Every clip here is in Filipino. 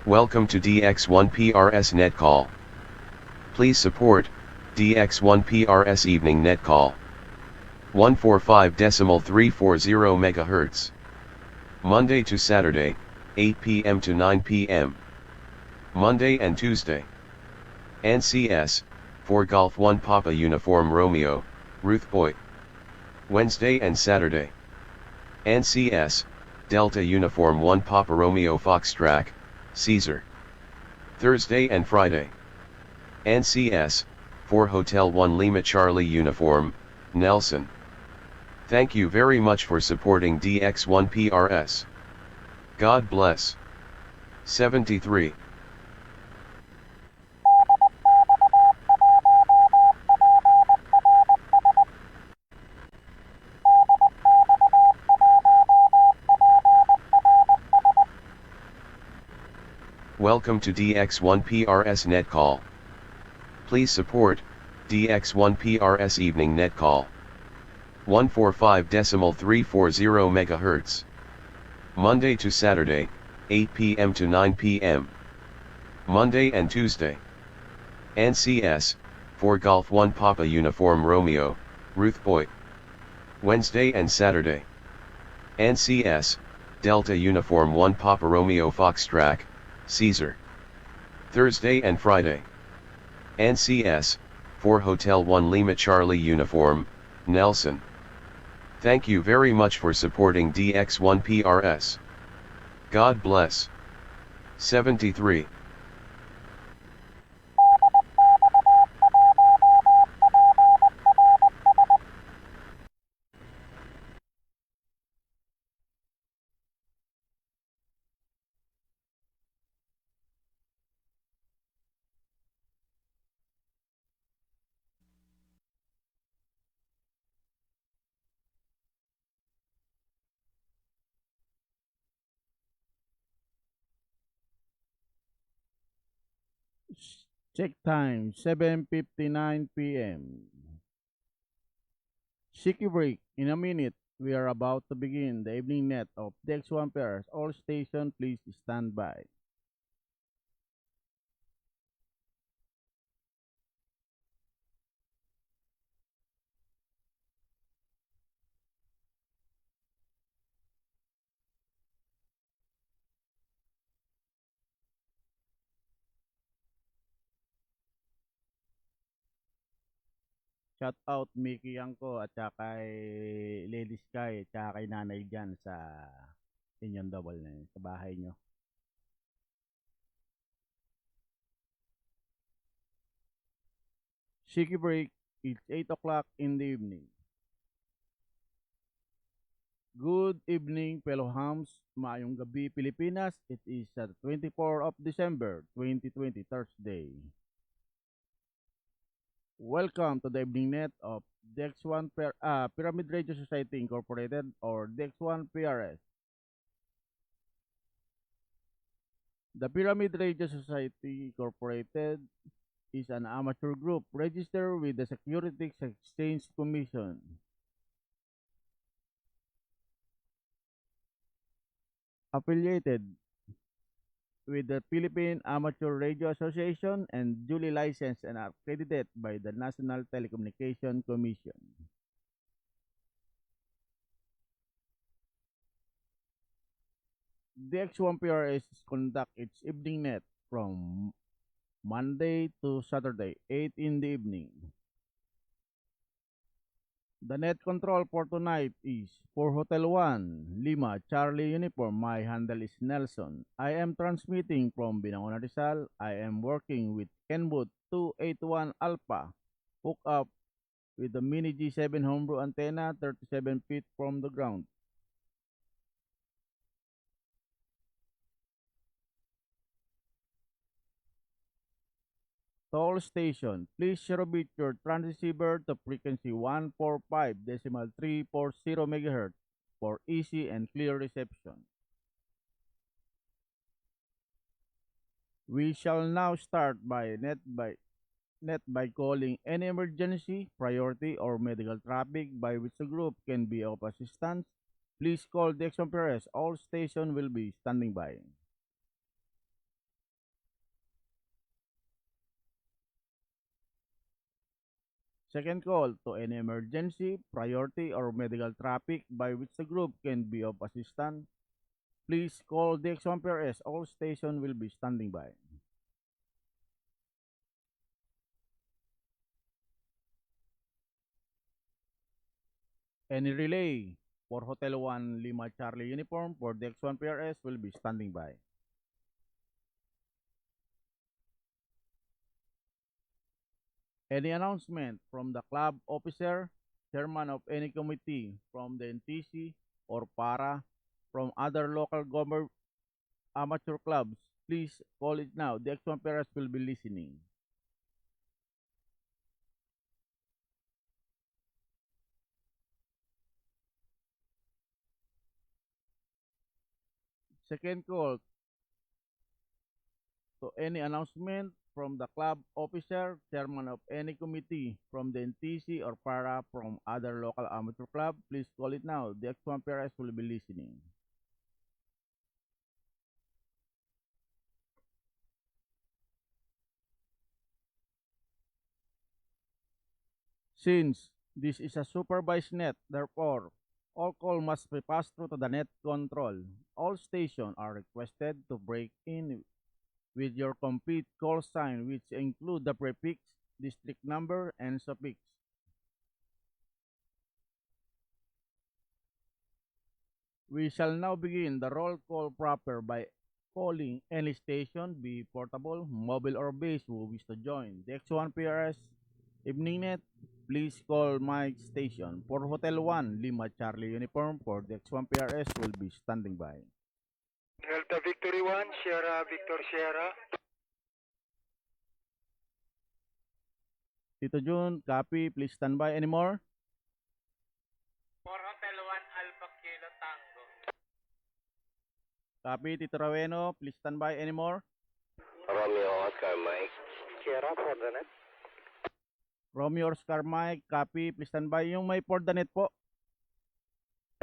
Welcome to DX1PRS Net Call. Please support DX1PRS Evening Net Call. 145.340 MHz. Monday to Saturday, 8 p.m. to 9 p.m. Monday and Tuesday. NCS, 4 Golf 1 Papa Uniform Romeo, Ruth Boy. Wednesday and Saturday. NCS, Delta Uniform 1 Papa Romeo Foxtrot, Caesar. Thursday and Friday. NCS, 4 Hotel 1 Lima Charlie Uniform, Nelson. Thank you very much for supporting DX1PRS. God bless. 73. Welcome to DX1PRS Net Call. Please support DX1PRS Evening Net Call. 145.340 MHz. Monday to Saturday, 8 p.m. to 9 p.m. Monday and Tuesday. NCS, 4 Golf 1 Papa Uniform Romeo, Ruth Boy. Wednesday and Saturday. NCS, Delta Uniform 1 Papa Romeo Foxtrot, Caesar. Thursday and Friday. NCS, 4 Hotel 1 Lima Charlie Uniform, Nelson. Thank you very much for supporting DX1PRS. God bless. 73. Check time 7:59 p.m. Shiki break in a minute. We are about to begin the evening net of DX1 pairs. All station please stand by. Shout out Mickey Yanko at saka kay Lady Sky at saka kay Nanay Jan sa inyong double na yun, sa bahay nyo. Shiki break, it's 8 o'clock in the evening. Good evening, fellow hams. Maayong gabi, Pilipinas. It is 24 of December, 2020, Thursday. Welcome to the evening net of DX1 Pyramid Radio Society Incorporated or DX1 PRS. The Pyramid Radio Society Incorporated is an amateur group registered with the Securities Exchange Commission. Affiliated with the Philippine Amateur Radio Association and duly licensed and accredited by the National Telecommunication Commission. The X1PRS conduct its evening net from Monday to Saturday, 8 in the evening. The net control for tonight is for Hotel 1, Lima, Charlie Uniform. My handle is Nelson. I am transmitting from Binangon, Rizal. I am working with Kenwood 281 Alpha, hooked up with the Mini G7 homebrew antenna 37 feet from the ground. Toll station, please bit your transceiver to frequency 145.340 MHz for easy and clear reception. We shall now start by calling any emergency, priority, or medical traffic by which the group can be of assistance. Please call the Exxon Perez. All station will be standing by. Second call to any emergency, priority, or medical traffic by which the group can be of assistance. Please call the DX1PRS. All station will be standing by. Any relay for Hotel 1 Lima Charlie uniform for the DX1PRS will be standing by. Any announcement from the club officer, chairman of any committee from the NTC or para from other local government amateur clubs, please call it now. The X1PRS will be listening. Second call to any announcement from the club officer, chairman of any committee from the NTC or para from other local amateur club, please call it now. The X1PRS will be listening. Since this is a supervised net, therefore, all call must be passed through to the net control. All stations are requested to break in with your complete call sign, which include the prefix, district number, and suffix. We shall now begin the roll call proper by calling any station, be portable, mobile, or base who wish to join. The X1PRS Evening Net, please call my station. For Hotel 1 Lima Charlie uniform for the X1PRS will be standing by. Delta Victory 1, Sierra Victor Sierra. Tito Jun, copy, please stand by. Any more? For Hotel 1 Alpha Kilo Tango. Copy, Tito Raweno, please stand by. Any more? Romeo Oscar Mike. Sierra for the net. Romeo Oscar Mike, copy, please stand by. Yung may for the net po.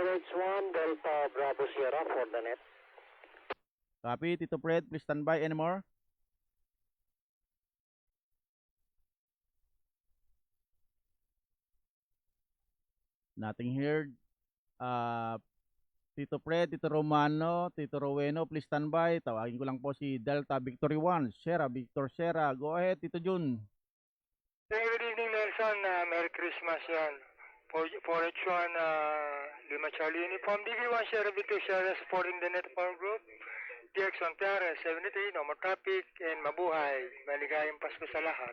RH1 Delta Bravo Sierra for the net. Copy, Tito Fred, please stand by. Any more? Nothing here. Tito Fred, Tito Romano, Tito Roweno, please stand by. Tawagin ko lang po si Delta Victory 1, Sierra Victor Sierra. Go ahead, Tito Jun. Good evening, Nelson. Merry Christmas yan. For H1 Lima Charlie uniform, DV1 Sierra Victor Sierra supporting the network group. DX1 PRS 73, no more traffic, and mabuhay. Maligayang Pasko sa lahat.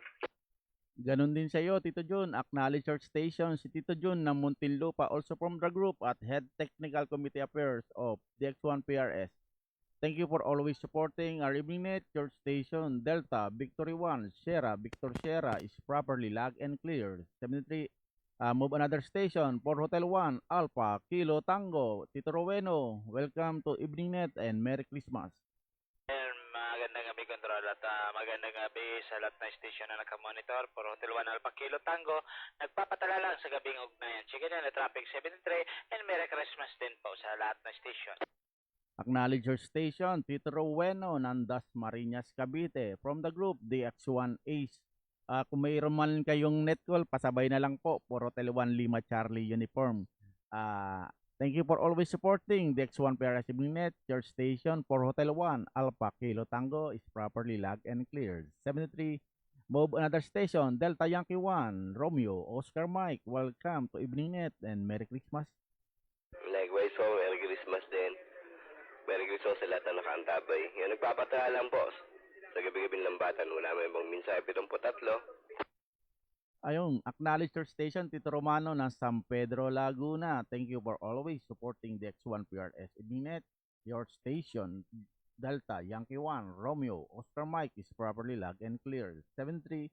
Ganon din sa iyo, Tito Jun. Acknowledge your station, si Tito Jun ng Muntinlupa, also from the group at Head Technical Committee Affairs of DX1PRS. Thank you for always supporting our evening net. Your station, Delta Victory 1, Sierra Victor Sierra is properly logged and cleared. 73, move another station for Hotel 1, Alpha Kilo Tango. Tito Roweno, welcome to evening net and Merry Christmas. And magandang gabi, Control, at magandang gabi sa lahat ng station na nakamonitor for Hotel 1 Alpha Kilo Tango. Nagpapatala lang sa gabing ugnayan. Chicken and Traffic 73 and Merry Christmas din po sa lahat ng station. Acknowledge your station, Tito Roweno ng Dasmariñas, Cavite. From the group, DX1 Ace. Kung mayroon man kayong net call, pasabay na lang po for Hotel 1 Lima Charlie uniform. Thank you for always supporting the X1 PRS Evening Net. Your station for Hotel 1 Alpha Kilo Tango is properly logged and cleared. 73, move another station, Delta Yankee 1, Romeo, Oscar Mike. Welcome to Evening Net and Merry Christmas. Likewise po, Merry Christmas din. Merry Christmas sa lahat na nakaantabay. Yung nagpapatala lang po sa gabi-gabi ng lambatan. Wala may ibang mensahe 73. Ayun, acknowledge your station, Tito Romano ng San Pedro, Laguna. Thank you for always supporting the X1 PRS Evening Net. Your station, Delta Yankee 1, Romeo, Oscar Mike is properly logged and cleared. 73,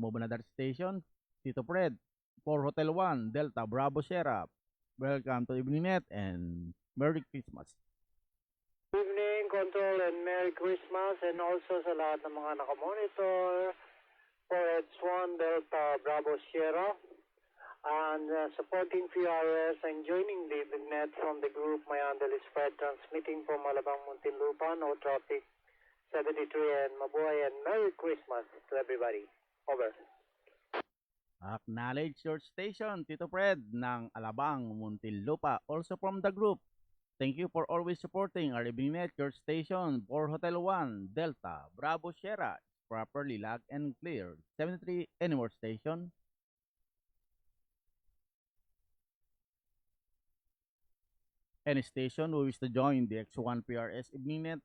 move another station, Tito Fred, for Hotel 1, Delta Bravo Sierra. Welcome to Evening Net and Merry Christmas. Evening, Control, and Merry Christmas, and also sa lahat ng mga nakamonitor for H1 Delta Bravo Sierra, and supporting PRS and joining the net from the group. My handle is Fred, transmitting from Malabang, Muntinlupa, no traffic 73, and mabuhay and Merry Christmas to everybody. Over. Acknowledge your station, Tito Fred ng Alabang, Muntinlupa. Also from the group, thank you for always supporting our Ibinet, your station for Hotel 1, Delta, Bravo Sierra, properly logged and clear. 73 Anymore Station. Any station who wish to join the X1 PRS Ibinet.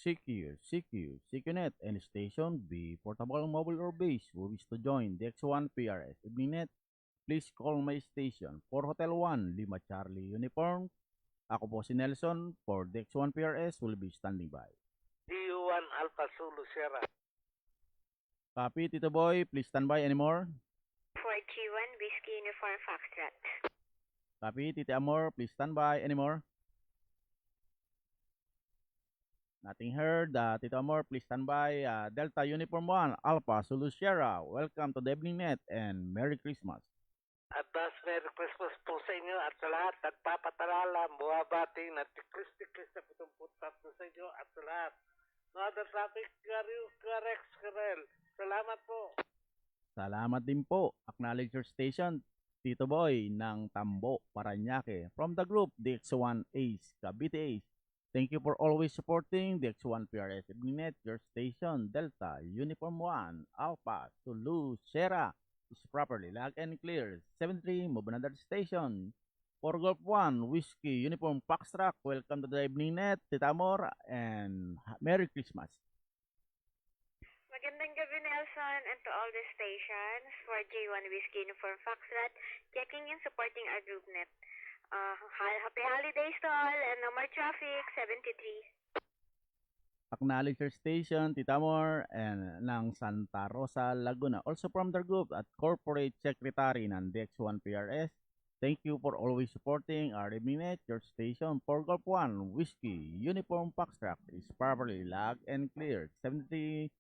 CQNet, any station, be portable, mobile, or base, who wish to join the X1 PRS Ibinet, please call my station for Hotel 1, Lima Charlie Uniform. Ako po si Nelson for the X1 PRS will be standing by. D1 Alpha Zulu Sierra. Copy, Tito Boy, please stand by anymore. For G1 Whiskey Uniform Foxtrot. Copy, Tito Amor, please stand by anymore. Nothing heard. Tito Amor, please stand by. Delta Uniform 1, Alpha Zulu Sierra. Welcome to the Evening Net and Merry Christmas. Advance Merry Christmas po sa inyo at sa lahat nagpapatalalam, buwabati, natikris-tikris na putumputat sa inyo at sa lahat. No other traffic, Rex Karel. Salamat po. Salamat din po. Acknowledge your station, Tito Boy ng Tambo, Paranaque. From the group, the X1 Ace, Cavite Ace. Thank you for always supporting the X1 PRS Ibinet, your station, Delta, Uniform 1, Alpha, Zulu, Sierra, is properly logged and clear. 73, move another station. For Golf 1, Whiskey, Uniform, Foxtrot, welcome to the Evening Net, Tita Amor, and Merry Christmas. Magandang gabi, Nelson, and to all the stations for J1 Whiskey Uniform Foxtrot, checking in, supporting our group net. Happy holidays to all and no more traffic. 73. Acknowledge your station, Tita Amor, and ng Santa Rosa, Laguna. Also from the group at Corporate Secretary ng DX1 PRS. Thank you for always supporting our Evening your station for Golf 1, Whiskey, Uniform Foxtrot is properly logged and cleared. 73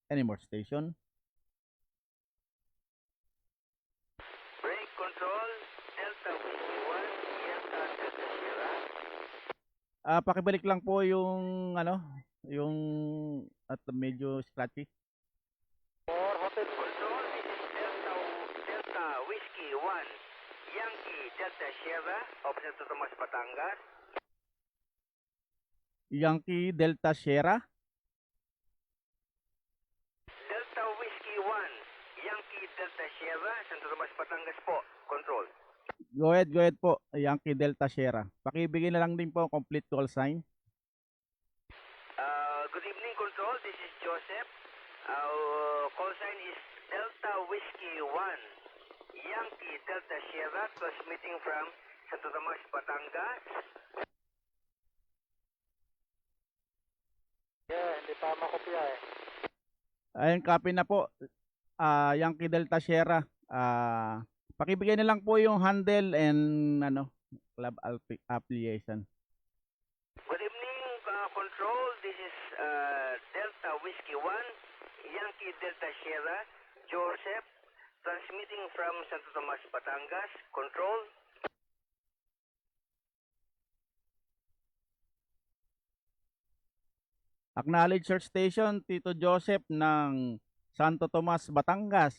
Anymore Station. Brake control, Delta Whiskey 1, Delta Sierra. Pakibalik lang po yung yung at medyo scratchy. For Hotel Control, this is Delta Whiskey 1, Yankee Delta Sierra, of Santo Tomas, Batangas. Yankee Delta Sierra. Delta Whiskey 1, Yankee Delta Sierra, Santo Tomas, Batangas po. Control. Go ahead po. Yankee Delta Sierra. Pakibigay na lang din po complete call sign. Good evening, Control. This is Joseph. Our call sign is Delta Whiskey 1, Yankee Delta Sierra, transmitting from Santo Tomas, Batangas. Yeah, hindi pa makopya eh. Ayun, copy na po. Yankee Delta Sierra. Pakibigay na lang po yung handle and club affiliation. Good evening, Control. This is Delta Whiskey 1, Yankee Delta Sierra, Joseph, transmitting from Santo Tomas, Batangas. Control. Acknowledge your station, Tito Joseph ng Santo Tomas, Batangas.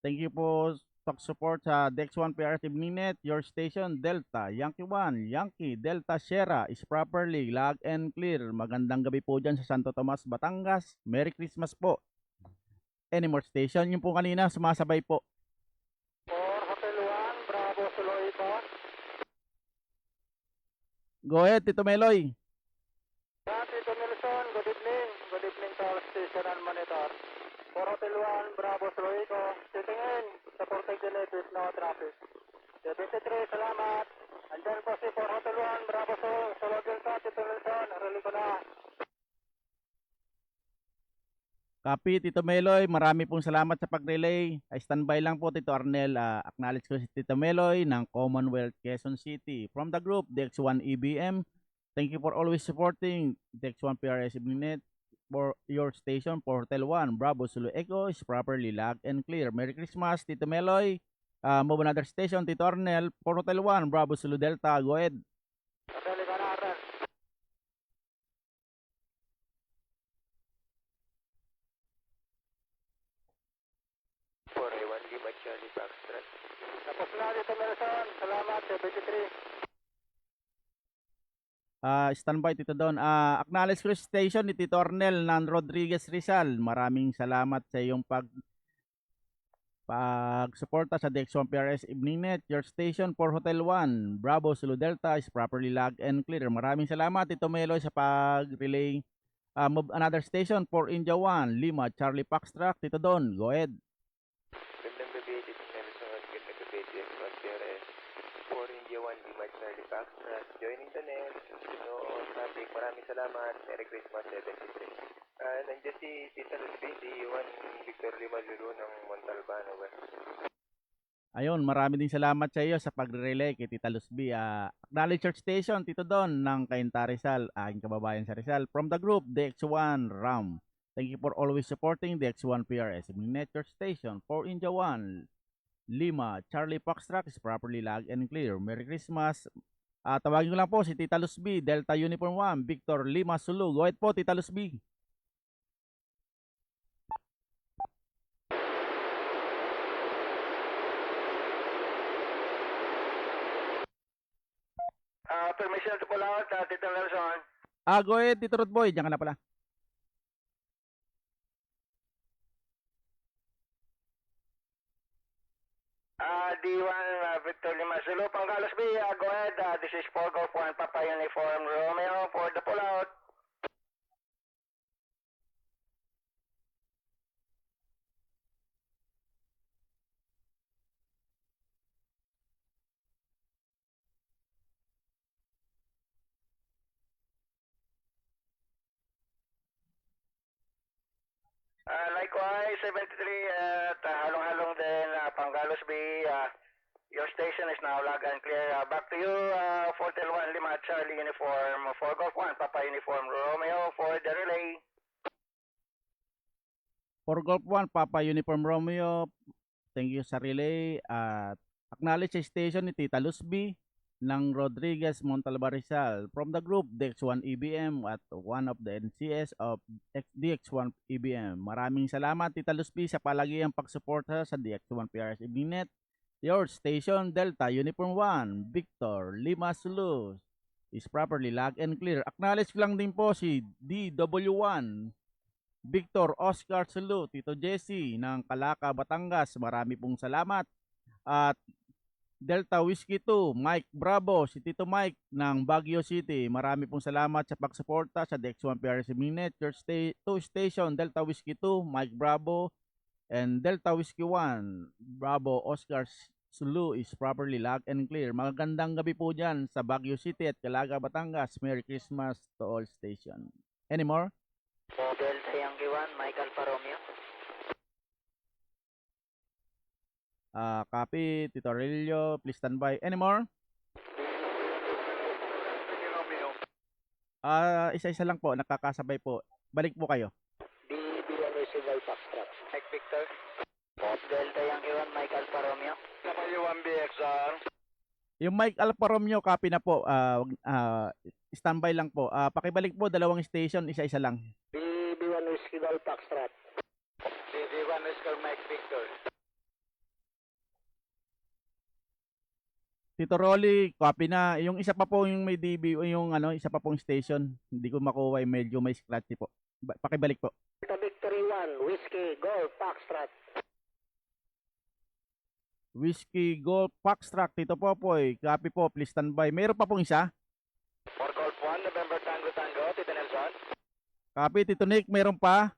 Thank you po sa support sa DX1 PRS Evening Net, your station, Delta, Yankee 1, Yankee, Delta Sierra is properly logged and clear. Magandang gabi po dyan sa Santo Tomas, Batangas. Merry Christmas po. Anymore station, yung po kanina, sumasabay po. For Hotel 1, Bravo Sulu Eco. Go ahead, Tito Meloy. Tito Nelson, good evening. Good evening to all station and monitor. For Hotel 1, Bravo Sulu Eco, sitting in, supporting the net with no traffic. 73, salamat. Andyan po si for Hotel 1, Bravo Sulu Delta, Tito Nelson, rally ko na. Copy, Tito Meloy. Marami pong salamat sa pag-relay. Ay standby lang po, Tito Arnel. Acknowledge ko si Tito Meloy ng Commonwealth, Quezon City. From the group, DX1 EBM. Thank you for always supporting DX1 PRS Evening Net for your station for Hotel 1. Bravo Zulu Echo is properly logged and clear. Merry Christmas, Tito Meloy. Move another station, Tito Arnel for Hotel 1. Bravo Zulu Delta. Go ahead. na Tito Nelson. Salamat, 73. Standby Tito Don. Acknowledge Cruise Station ni Tito Ornel ng Rodriguez Rizal. Maraming salamat sa iyong pagsuporta sa DX1 PRS Evening Net. Your station for Hotel 1 Bravo Zulu Delta is properly logged and clear. Maraming salamat Tito Meloy sa pag-relay. Move another station for India 1 Lima Charlie Foxtrot. Tito Don, go ahead. Gandang gabi, Tito Nelson. Gandang gabi, DX1 PRS. For India 1, Lima Charlie Foxtrot. Joining the net. No traffic. Maraming salamat. Merry Christmas, 73. Nandiyan si Tita Luzbi, si Juan Victor Lima Zulu ng Montalban. Over. Ayun, marami din salamat sa iyo sa pagre-relay kay Tita Luzbi. Acknowledge Church Station, Tito Don ng Cainta Rizal, aking kababayan sa Rizal. From the group, DX1 RAM. Thank you for always supporting DX1 PRS. Net Church Station, for India 1 Lima Charlie Foxtrot is properly logged and clear. Merry Christmas. Tawagin ko lang po si Tita Luzbi, Delta Uniform 1 Victor Lima Zulu. Go ahead po, Tita Luzbi. Permission to pull out, Tito Nelson. Go ahead, Tito Rodboy. Diyan ka na pala. D1 Victor Lima Zulu, Pangalos B, go ahead. This is 4 Golf 1 Papa Uniform Romeo for the pullout. Likewise, 73 at halong-halong din, Pangalos B. Your station is now logged and clear. Back to you, 401 Lima Charlie Uniform, 4 Golf 1 Papa Uniform Romeo for the relay. For Golf 1 Papa Uniform Romeo, thank you sa relay. Acknowledge sa station ni Tita Luzbi ng Rodriguez Montalban Rizal. From the group DX1 EBM at one of the NCS of DX1 EBM. Maraming salamat Tita Luzbi sa palagiang pagsuporta sa DX1 PRS Evening Net. Your station Delta Uniform 1 Victor Lima Zulu is properly logged and clear. Acknowledge lang din po si DW1 Victor Oscar Zulu, Tito Jesse ng Calaca, Batangas. Marami pong salamat. At Delta Whiskey 2, Mike Bravo, si Tito Mike ng Baguio City. Marami pong salamat sa pagsuporta sa DX1 PRS Minute. Your station, Delta Whiskey 2, Mike Bravo, and Delta Whiskey 1, Bravo Oscar Zulu is properly logged and clear. Magandang gabi po dyan sa Baguio City at Calaca, Batangas. Merry Christmas to all station. Any more? Delta Yankee 1, Mike Alfa Romeo. Copy, Tito Aurelio, please stand by. Any more? Isa-isa lang po, nakakasabay po. Balik po kayo. B1 Residual Foxtrot. Mike Victor. Delta Yankee 1, Mike Alfa Romeo. W1BXR. Yung Mike Alfa Romeo, copy na po. Standby lang po. Pakibalik po, dalawang station, isa-isa lang. B1 Residual Foxtrot. B1 Residual Mike Victor. Tito Rolly, copy na. Yung isa pa po yung may DB, yung isa pa pong station. Hindi ko makuha, medyo may scratchy po. Pakibalik po. Victory 1, Whiskey, Golf, Foxtrot. Whiskey, Golf, Foxtrot, Tito Popoy. Copy po, please stand by. Meron pa pong isa? For Golf 1, November Tango Tango, Tito Nelson. Copy, Tito Nick, meron pa?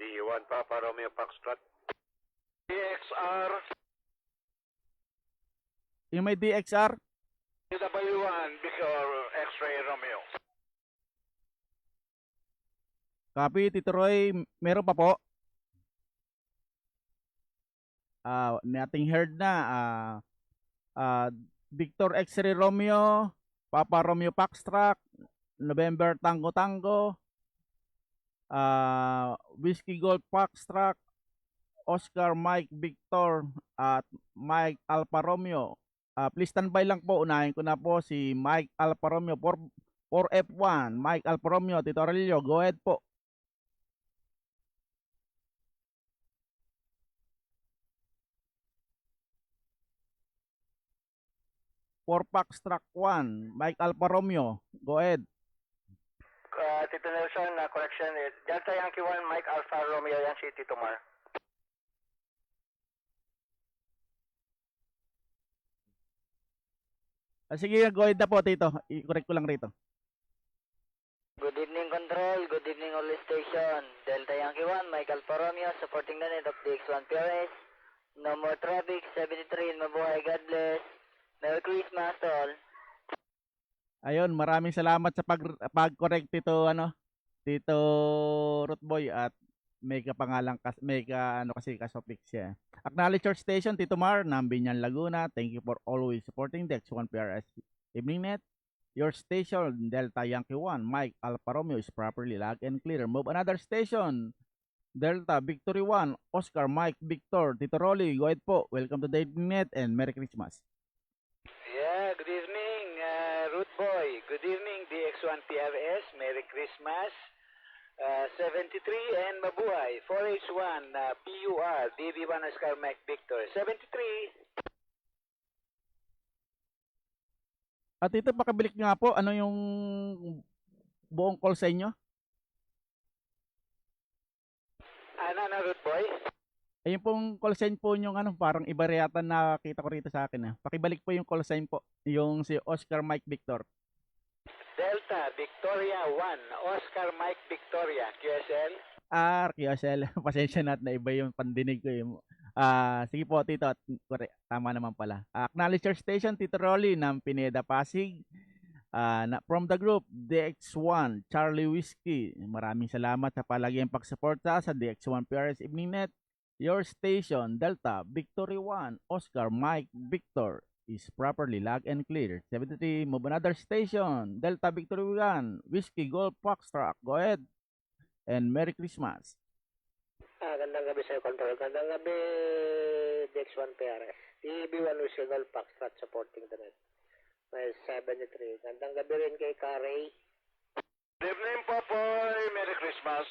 D1 Papa Romeo Foxtrot. DXR. Yung may DXR? W1 Victor X-Ray Romeo. Copy, Tito Roy, meron pa po? Nating heard na. Victor X-Ray Romeo, Papa Romeo Foxtrot, November Tango Tango, Whiskey Golf Foxtrot, Oscar Mike Victor at Mike Alfa Romeo. Please standby lang po. Unahin ko na po si Mike Alfa Romeo for F1. Mike Alfa Romeo, Tito Aurelio, go ahead po. for Foxtrot 1, Mike Alfa Romeo. Go ahead. Tito Nelson, correction. Delta Yankee 1, Mike Alpha Romeo yan si Tito Mar. Sige, go ahead na po, Tito. I-correct ko lang rito. Good evening, Control. Good evening, all station. Delta Yankee 1, Mike Alfa Romeo, supporting the net of DX1 PRS. No more traffic, 73 in Mabuhay. God bless. Merry Christmas to all. Ayun, maraming salamat sa pag-correct Tito Tito Rootboy at may kapangalang kasi kasopik siya. Acknowledge your station Tito Mar ng Binyan Laguna. Thank you for always supporting the X1 PRS Evening Net. Your station Delta Yankee 1 Mike Alfa Romeo is properly logged and clear. Move another station Delta Victory 1 Oscar Mike Victor. Tito Rolly, go ahead po. Welcome to the Evening Net and Merry Christmas. Yeah, good evening, Root Boy. Good evening, DX1 PRS. Merry Christmas. 73 and Mabuhay. 4H1, PUR, DB1 Oscar Mike Victor. 73. At ito, pakibalik nga po, ano yung buong call sa inyo? Ano, Root Boy? Ayun pong call sign po yung parang iba yata na kita ko rito sa akin. Pakibalik po yung call sign po, yung si Oscar Mike Victor. Delta Victoria 1, Oscar Mike Victoria, QSL. QSL. Pasensya na at na iba yung pandinig ko yung sige po, Tito. Tama naman pala. Acknowledge your station, Tito Rolly ng Pineda Pasig. From the group, DX1, Charlie Whiskey. Maraming salamat sa palaging pagsuporta sa DX1 PRS Evening Net. Your station, Delta Victory 1, Oscar Mike Victor is properly logged and clear. 73, move another station, Delta Victory 1, Whiskey Golf Foxtrot. Go ahead. And Merry Christmas. Gandang gabi sa'yo, Control. Gandang gabi, DX1 PRS. DB1 Whiskey Golf Foxtrot supporting the net. May 73. Gandang gabi rin kay Carey. Good evening, Popoy. Merry Christmas.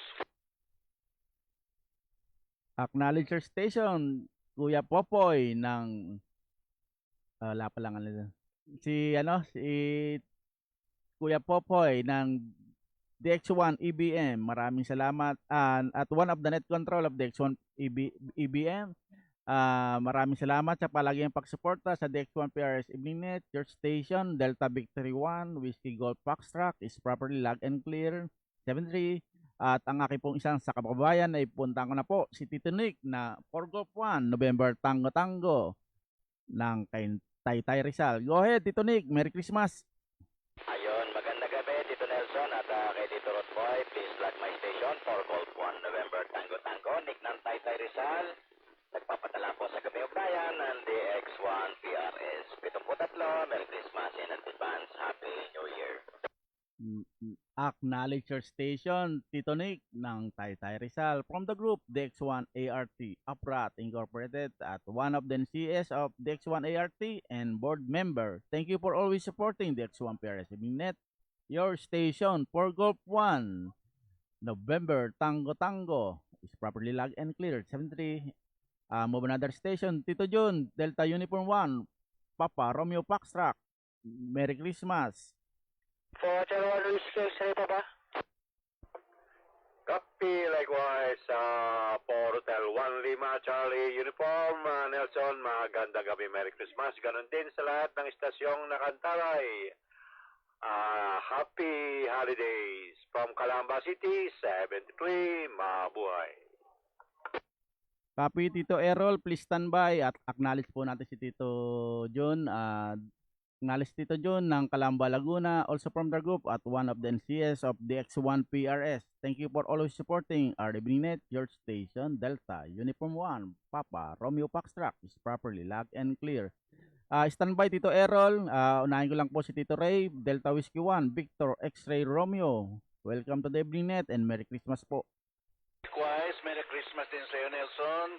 Acknowledge your station, Kuya Popoy ng wala pa lang si Kuya Popoy ng DX1 EBM. Maraming salamat at one of the net control of DX1 EBM. Maraming salamat sa palaging pagsuporta sa DX1 PRS Evening Net. Your station Delta Victory 1 Whiskey Golf Foxtrot is properly logged and clear. 73. At ang aking pong isang sa kababayan ay punta ko na po si Tito Nick na for Golf 1 November Tango Tango ng kay Taytay Rizal. Go ahead, Tito Nick. Merry Christmas. Ayun, magandang gabi, Tito Nelson at kay Tito Rootboy. Please log my station for Golf 1 November Tango Tango. Nick ng Taytay Rizal. Nagpapatala po sa gabi O'Brien ng DX1 PRS. 73. Merry Christmas in advance. Happy New Year. Acknowledge your station, Tito Nick ng Taytay Rizal from the group DX1 ART Uprat Incorporated at one of the NCS of DX1 ART and board member. Thank you for always supporting DX1 PRS Evening Net. Your station for Golf 1 November Tango Tango is properly logged and cleared. 73. Move another station, Tito Jun, Delta Uniform 1 Papa Romeo Foxtrot. Merry Christmas. For Charlie Whiskey, sa'yo pa ba? Copy likewise for Hotel 1 Lima Charlie Uniform. Nelson, magandang gabi. Merry Christmas. Ganon din sa lahat ng istasyong nakantaray. Happy Holidays from Calamba City, 73, Mabuhay. Copy, Tito Errol, please stand by at acknowledge po natin si Tito John. Acknowledge Tito John ng Calamba, Laguna, also from the group at one of the NCS of DX1 PRS. Thank you for always supporting our Evening Net. Your station, Delta Uniform 1 Papa Romeo Foxtrot is properly logged and clear. Stand by, Tito Errol. Unahin ko lang po si Tito Ray, Delta Whiskey 1 Victor X-Ray Romeo. Welcome to the Evening Net and Merry Christmas po. Likewise, Merry Christmas din sa iyo, Nelson.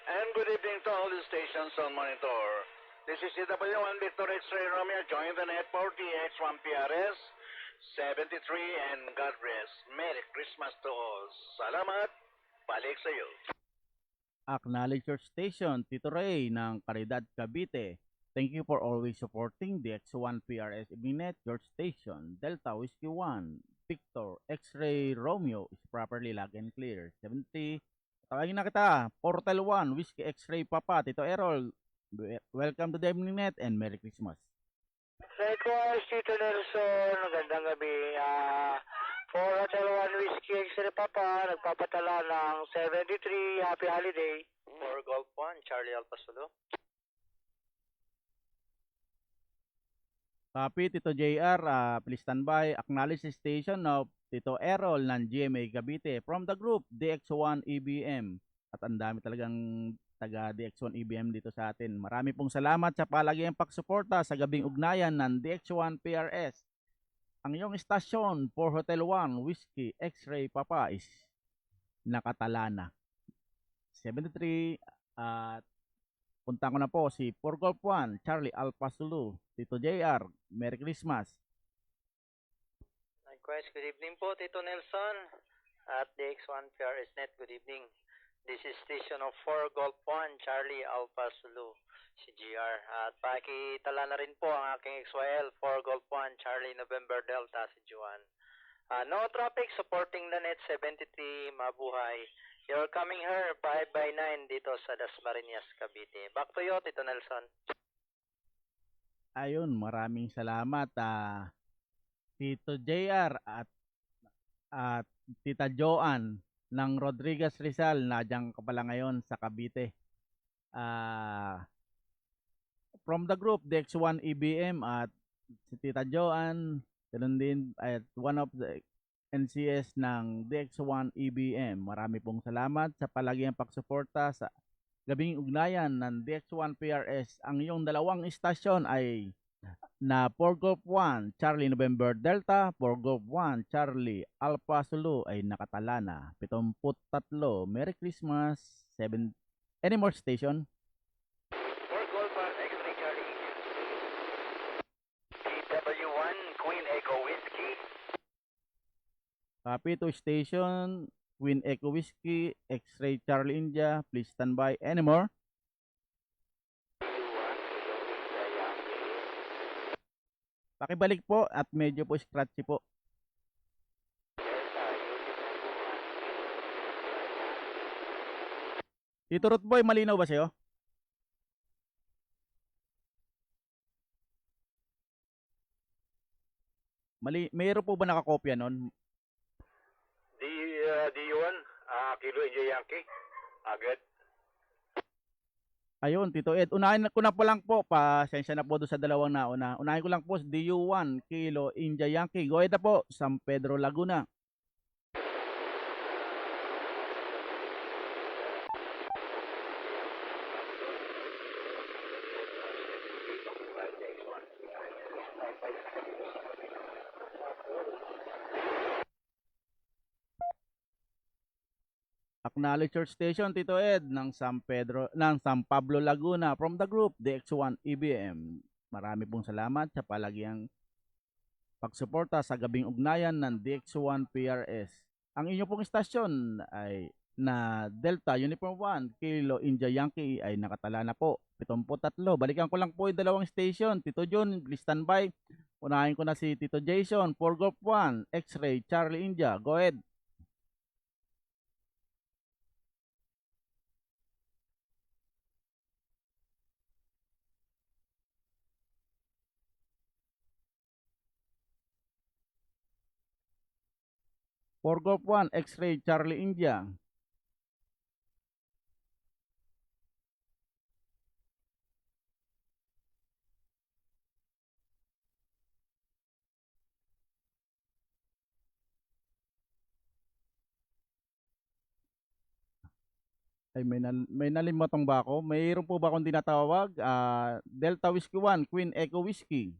And good evening to all the stations on monitor. This is CW1 Victor X-Ray Romeo. Join the net for DX1 PRS 73 and God bless. Merry Christmas to all. Salamat. Balik sa iyo. Acknowledge your station, Tito Ray ng Caridad, Cavite. Thank you for always supporting the X1 PRS Evening Net, your station. Delta Whiskey 1, Victor, X-Ray Romeo is properly logged and clear. 70. Tawagin na kita. Portal 1, Whiskey X-Ray Papa, Tito Errol. Welcome to the Evening Net and Merry Christmas. Likewise, Tito Nelson, magandang gabi. For Hotel 1 Whiskey X-Ray Papa, nagpapatala ng 73, Happy Holiday. For Golf 1, Charlie Alpha Zulu. Copy, Tito JR, please stand by. Acknowledge the station of Tito Errol ng GMA Cavite from the group DX1 EBM. At ang dami talagang taga DX1 EBM dito sa atin. Marami pong salamat sa palagiang pagsuporta sa gabing ugnayan ng DX1 PRS. Ang iyong istasyon for Hotel 1 Whiskey X-Ray Papa is nakatala na. 73 at punta ko na po si For Golf 1, Charlie Alpha Zulu, Tito JR, Merry Christmas. Likewise, good evening po, Tito Nelson. At DX1 PRS Net, good evening. This is station of 4 Golf 1, Charlie Alpha Zulu, si GR. At pakitala na rin po ang aking XYL, 4 Golf 1, Charlie November Delta, si Juan. No traffic, supporting the net, 73, mabuhay. You're coming here, 5x9 dito sa Dasmariñas, Cavite. Back to you, Tito Nelson. Ayun, maraming salamat Tito JR at Tita Joanne ng Rodriguez Rizal, nadyang ka pala ngayon sa Cavite. From the group DX1 EBM at si Tita Joanne, ganun din at one of the NCS ng DX1 EBM. Marami pong salamat sa palagiang pagsuporta sa gabing ugnayan ng DX1 PRS. Ang iyong dalawang istasyon ay na 4 Golf 1 Charlie November Delta, 4 Golf 1 Charlie Alpha Zulu ay nakatala na. 73. Merry Christmas. 7 any more station? 4 Golf 1 X-Ray Charlie, TW1 Queen Echo Whiskey. Copy to station Queen Echo Whiskey X-Ray Charlie India, please stand by. Any more? Pakibalik po at medyo po scratchy po. Tito Rootboy, malinaw ba sa'yo? Mayroon po ba nakakopya nun? D1, Kilo India Yankee. Agad. Ayun, Tito Ed. Unahin ko na po lang po. Pasensya na po doon sa dalawang nauna. Unahin ko lang po DU1, Kilo India Yankee. Go ahead na po, San Pedro, Laguna. Acknowledge your station, Tito Ed, ng San Pablo, Laguna from the group DX1 EBM. Marami pong salamat sa palagiang pagsuporta sa gabing ugnayan ng DX1 PRS. Ang inyong pong istasyon ay na Delta Uniform 1 Kilo India Yankee ay nakatala na po. 73. Balikan ko lang po yung dalawang station. Tito John, please stand by. Unahin ko na si Tito Jason, 4 Golf 1 X-Ray Charlie India. Go ahead. For Golf 1, X-Ray Charlie India. Ay, may nalimatang ba ako? Mayroon po ba akong tinatawag? Delta Whiskey 1, Queen Echo Whiskey.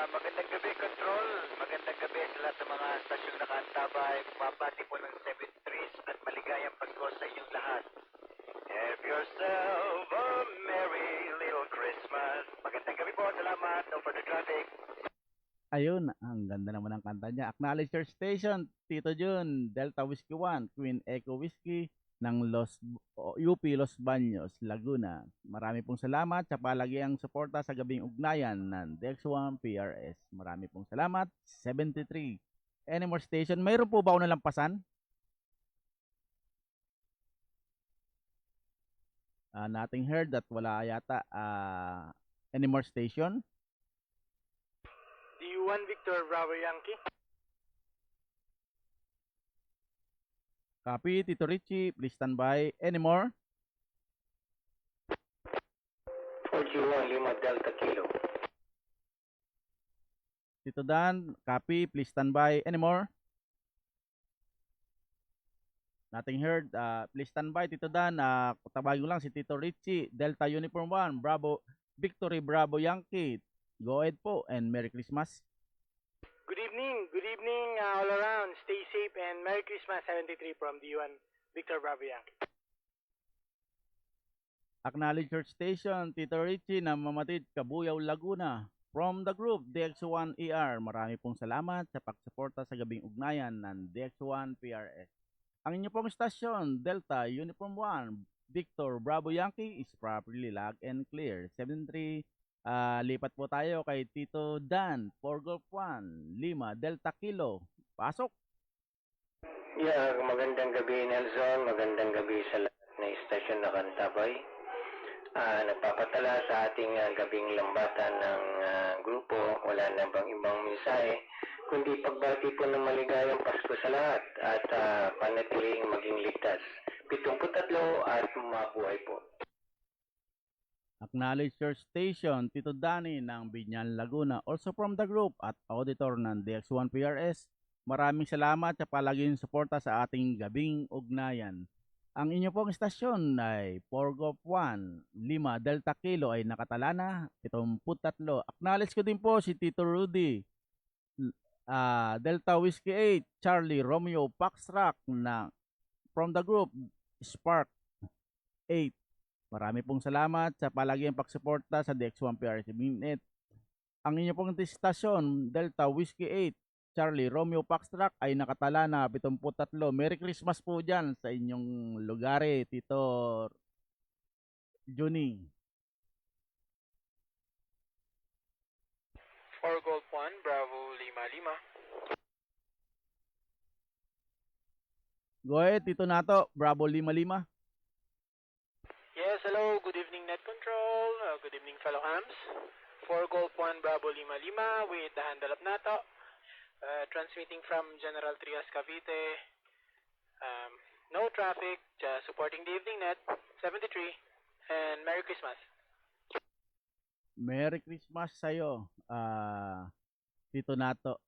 Magandang gabi, Control. Magandang gabi sa lahat ng mga stasyong nakaantabay. Pumapati po ng 73s at maligayang Pasko sa inyong lahat. Have yourself a merry little Christmas. Magandang gabi po. Salamat. No further traffic. Ayun, ang ganda naman ng kanta niya. Acknowledge your station, Tito Jun, Delta Whiskey 1, Queen Echo Whiskey, ng UP Los Baños, Laguna. Marami pong salamat sa palagiang suporta sa gabing ugnayan ng DX1 PRS. Marami pong salamat. 73. Any more station? Mayroon po ba ako nalampasan? Nothing heard that wala yata any more station. D1 Victor Bravo Yankee. Copy, Tito Richie. Please stand by. Any more? 41 Lima Delta Kilo. Tito Dan, copy. Please stand by. Any more? Nothing heard. Please stand by, Tito Dan. Tabagin lang si Tito Richie. Delta Uniform 1. Bravo. Victory Bravo Yankee. Go ahead po and Merry Christmas. Good evening all around. Stay safe and Merry Christmas 73 from D1 Victor Bravo Yankee. Acknowledge your station, Tito Richie na Mamatid, Kabuyaw, Laguna. From the group, DX1ER, marami pong salamat sa pagsuporta sa gabing ugnayan ng DX1 PRS. Ang inyo pong stasyon, Delta Uniform 1, Victor Bravo Yankee is properly logged and clear. 73, lipat po tayo kay Tito Dan, 4 Golf 1, Lima, Delta Kilo. Pasok! Yeah, magandang gabi Nelson, magandang gabi sa lahat na istasyon na kantabay. Nagpapatala sa ating gabing lambatan ng grupo, wala na bang ibang mensahe, kundi pagbati po ng maligayang Pasko sa lahat at panatiling maging ligtas. 73 at mabuhay po. Acknowledge your station, Tito Danny ng Binyan, Laguna. Also from the group at auditor ng DX1 PRS, maraming salamat sa palaging suporta sa ating gabing ugnayan. Ang inyo pong istasyon ay 4 Golf 1, Lima, Delta Kilo ay nakatala na, 73. Acknowledge ko din po si Tito Rudy, Delta Whiskey 8, Charlie Romeo Foxtrot na from the group, Spark 8. Marami pong salamat sa palagiang pagsuporta sa DX1 PRS Minute. Ang inyo pong istasyon, Delta Whiskey 8, Charlie Romeo Foxtrot ay nakatala na 73. Merry Christmas po dyan sa inyong lugar, Tito Juni. 4 Golf 1 Bravo Lima Lima. Go ahead, Tito Nato, Bravo 55. Yes, hello. Good evening, Net Control. Good evening, fellow hams. 4 Golf 1 Bravo Lima Lima with the handle of NATO. Transmitting from General Trias, Cavite. No traffic, just supporting the evening net, 73. And Merry Christmas. Merry Christmas sa'yo, Tito Nato.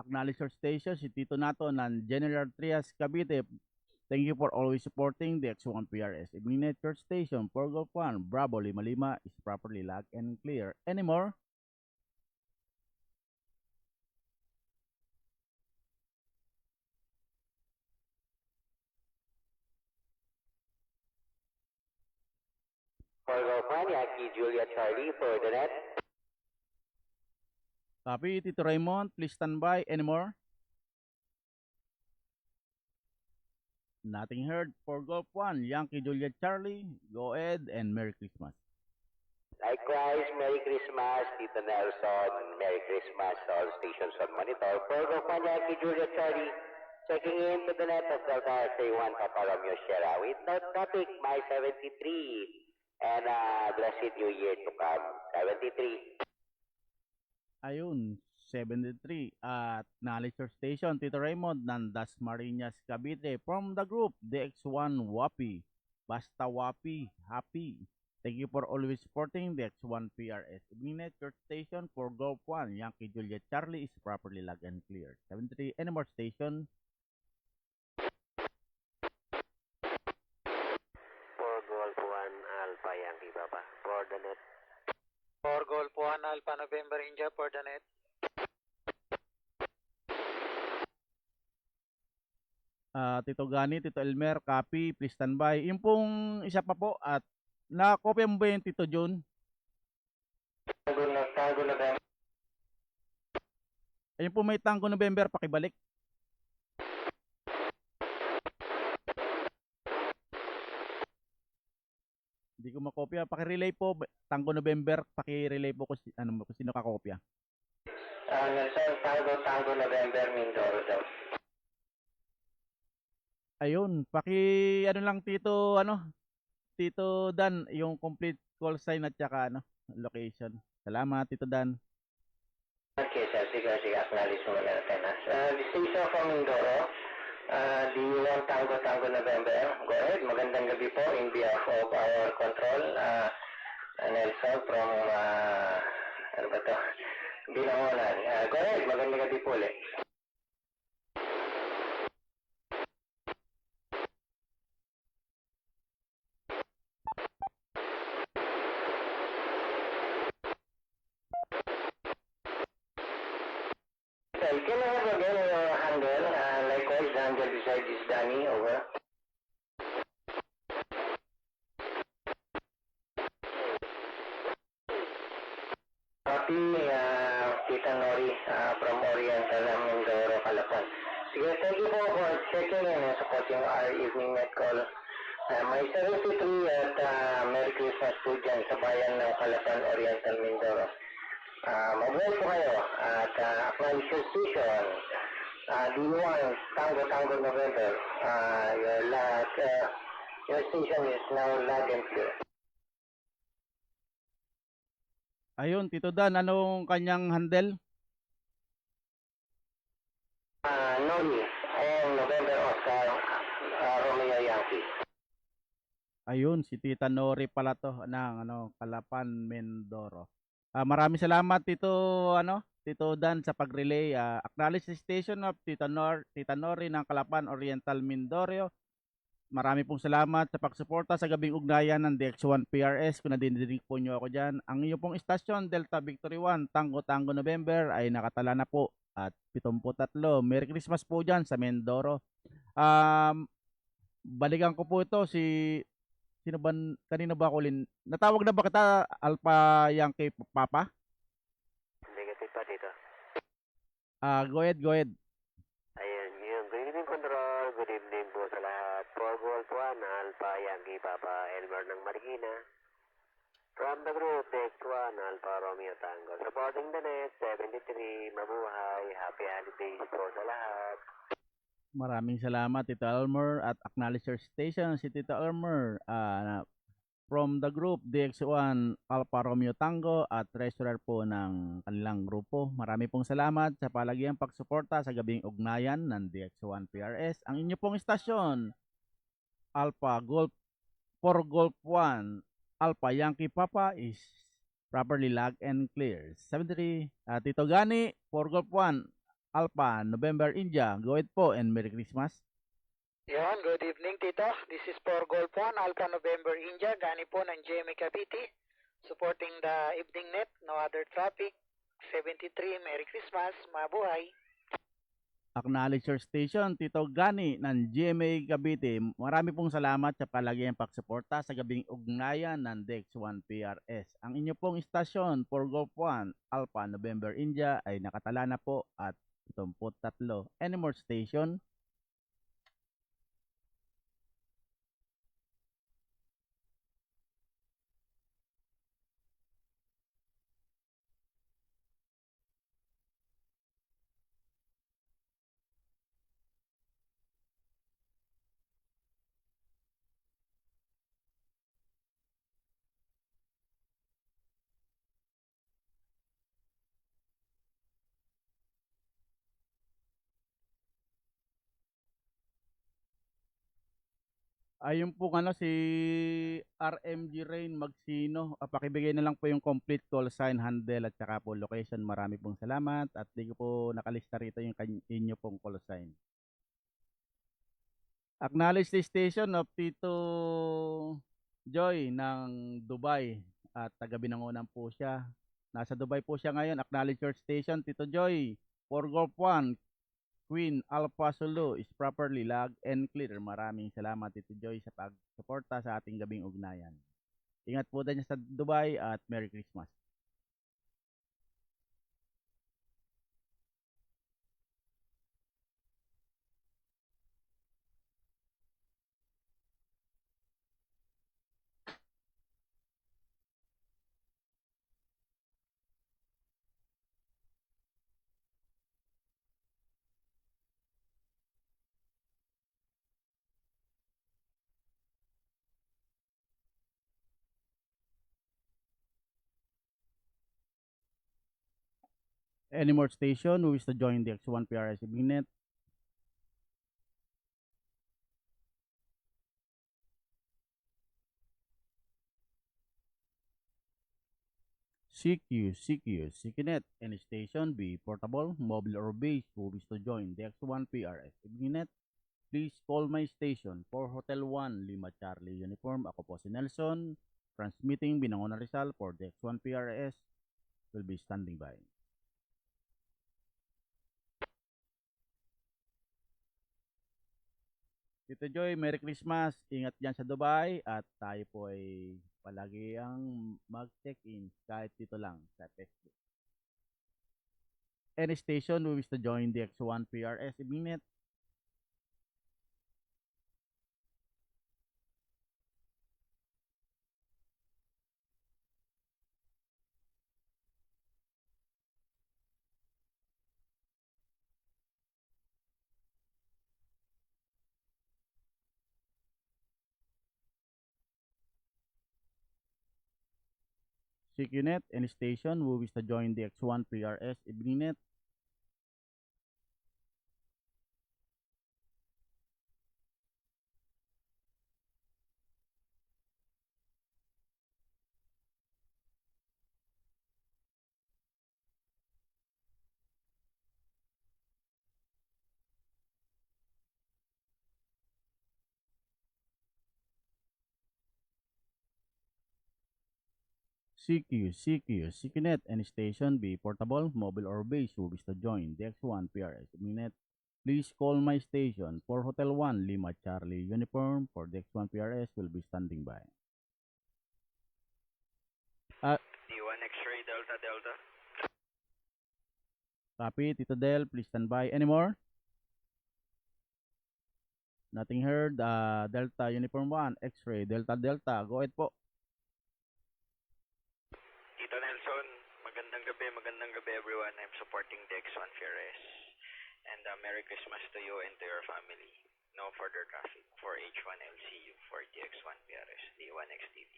Acknowledge your station, si Tito Nato ng General Trias, Cavite. Thank you for always supporting the X1 PRS. Evening net your station, 4 Golf 1, Bravo 55 is properly logged and clear. Anymore? Yankee Juliet Charlie for the net. Copy, Tito Raymond, please stand by. Anymore? Nothing heard. For Golf 1, Yankee Juliet Charlie, go ahead and Merry Christmas. Likewise, Merry Christmas, Tito Nelson. Merry Christmas, all stations on monitor. For Golf 1, Yankee Juliet Charlie, checking in to the net of Delta SA1 Papa Romeo Sierra with no traffic, my 73. And blessed New Year to come, 73. Ayun, 73. At acknowledge your station, Tito Raymond ng Dasmariñas, Cavite. From the group, DX1 Wapi. Basta Wapi, happy. Thank you for always supporting the X1 PRS. Evening your station for Golf 1, Yankee Juliet Charlie is properly logged and clear. 73. Any more station? Yankee Papa, for the net. 4 Golf 1 Alpha November India for the net. Tito Gani, Tito Elmer, copy, please stand by. Yung pong isa pa po at nakopya mo ba yung Tito June? Tango November. Ayun po may Tango November, pakibalik. Hindi ko makopya. Paki-relay po, Tango November, paki-relay po kung, kung sino kakopya. Nelson, Tango November, Mindoro daw. Ayun, lang Tito Dan, yung complete call sign at saka location. Salamat, Tito Dan. Okay, sir. Sige. Acknowledge mo na natin. This is from Mindoro. D1 Tango November. Go ahead. Magandang gabi po in behalf of our control. Nelson from, Binangonan. Go ahead. Magandang gabi po ulit. Can I have again your handle? Likewise, the handle beside is Danny, over. Copy, Tita Nori from Oriental, Mindoro, Calapan. Sige, thank you po for checking in and supporting our evening net call. May 73 at Merry Christmas po dyan sa bayan ng Calapan, Oriental, Mindoro. Mabuhay po kayo at acknowledge your station. D1 Tango November. Your station is now loud and clear. Ayun, Tito Dan, anong kanyang handle? Nori and November Oscar Romeo Yankee. Ayun, si Tita Nori pala to ng Calapan, Mindoro. Maraming salamat Tito Dan sa pag-relay. Acknowledge the station of Tita Nori ng Calapan, Oriental, Mindoro. Marami pong salamat sa pagsuporta sa gabing ugnayan ng DX1 PRS. Kung nadidinig po nyo ako dyan, ang inyong pong istasyon Delta Victory 1 Tango November ay nakatala na po at 73. Merry Christmas po dyan sa Mindoro. Balikan ko po ito sino ba, kanino ba ako natawag na ba kita, Alpha Yankee Papa? Negative pa dito. Go ahead. Ayan, yung good evening control, good evening po sa lahat. 4 Golf 1, Alpha Yankee Papa Elmer ng Marikina. From the group, DX1, Alpha Romeo Tango. Supporting the net, 73, mabuhay, happy holidays po sa lahat. Maraming salamat, Tito Elmer, at acknowledge your station, si Tito Elmer, from the group DX1 Alpha Romeo Tango at treasurer po ng kanilang grupo. Marami pong salamat sa palagiang pagsuporta sa gabing ugnayan ng DX1 PRS. Ang inyo pong istasyon, Alpha Golf 4 Golf 1 Alpha Yankee Papa is properly logged and clear. 73, Tito Gani, 4 Golf 1 Alpha November India. Go ahead po and Merry Christmas. Yon, good evening Tito. This is 4 Golf 1 Alpha November India. Gani po ng GMA Cavite. Supporting the evening net. No other traffic. 73, Merry Christmas. Mabuhay. Acknowledge your station, Tito Gani ng GMA Cavite. Marami pong salamat sa palagiang pagsuporta sa gabing ugnayan ng DX1 PRS. Ang inyo pong istasyon, 4 Golf 1 Alpha November India ay nakatala na po at 73. Any more station? Ayun po si RMG Rain Magsino. Pakibigay na lang po yung complete call sign, handle at saka po location. Marami pong salamat at di ko po nakalista rito yung inyo pong call sign. Acknowledge the station of Tito Joy ng Dubai at taga Binangonan po siya. Nasa Dubai po siya ngayon. Acknowledge your station, Tito Joy. 4 Golf 1 Queen Alpha Sulu is properly logged and clear. Maraming salamat Tito Joy sa pagsuporta sa ating gabing ugnayan. Ingat po din sa Dubai at Merry Christmas. Any more station who wish to join the X1 PRS evening net? CQNet, any station, be portable, mobile or base, who wish to join the X1 PRS evening net? Please call my station for Hotel 1, Lima Charlie Uniform. Ako po si Nelson, transmitting Binangonan Rizal for the X1 PRS, will be standing by. Tito Joy, Merry Christmas. Ingat dyan sa Dubai at tayo po ay palagi ang mag-check-in kahit dito lang sa Facebook. Any station who wish to join the X1 PRS evening net? CQNet, any station who wish to join the X1 PRS evening net? CQNet, any station, be portable, mobile or base, who wish to join the X1 PRS evening net? Please call my station for Hotel 1, Lima Charlie Uniform for the X1 PRS, will be standing by. D1 X-ray Delta Delta. Copy, Tito Del, please stand by. Any more? Nothing heard. Delta Uniform 1, X-ray Delta Delta, go ahead po. Tito Nelson, magandang gabi everyone. I'm supporting the X1 PRS. And Merry Christmas to you and to your family. No further traffic for H1LCU for the X1 PRS, D1XTV.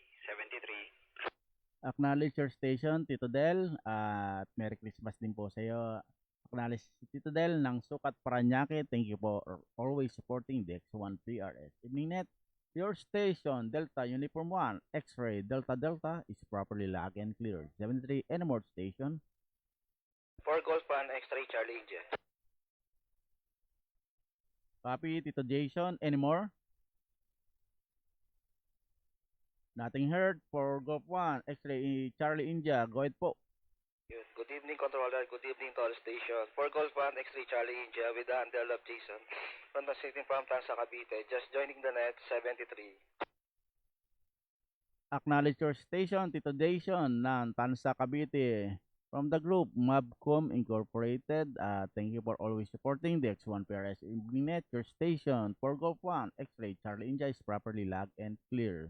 73. Acknowledge your station, Tito Del. At Merry Christmas din po sa iyo. Acknowledge si Tito Del ng Sukat Paranaque. Thank you for always supporting the X1 PRS evening net. Your station, Delta Uniform 1, X-ray Delta Delta, is properly logged and cleared. 73, any more station? 4 Golf 1, X-ray Charlie India. Copy, Tito Jason. Any more? Nothing heard. For Golf 1, X-ray Charlie India. Go ahead po. Good evening, controller. Good evening to all station. 4 Golf 1, X-ray Charlie India with the handle of Jason. From the sitting from Tansa Cavite. Just joining the net, 73. Acknowledge your station, Tito Jason ng Tansa Cavite. From the group Mabcom Incorporated, thank you for always supporting the X1 PRS evening net. Your station, for Golf 1, X-ray Charlie India, is properly logged and clear.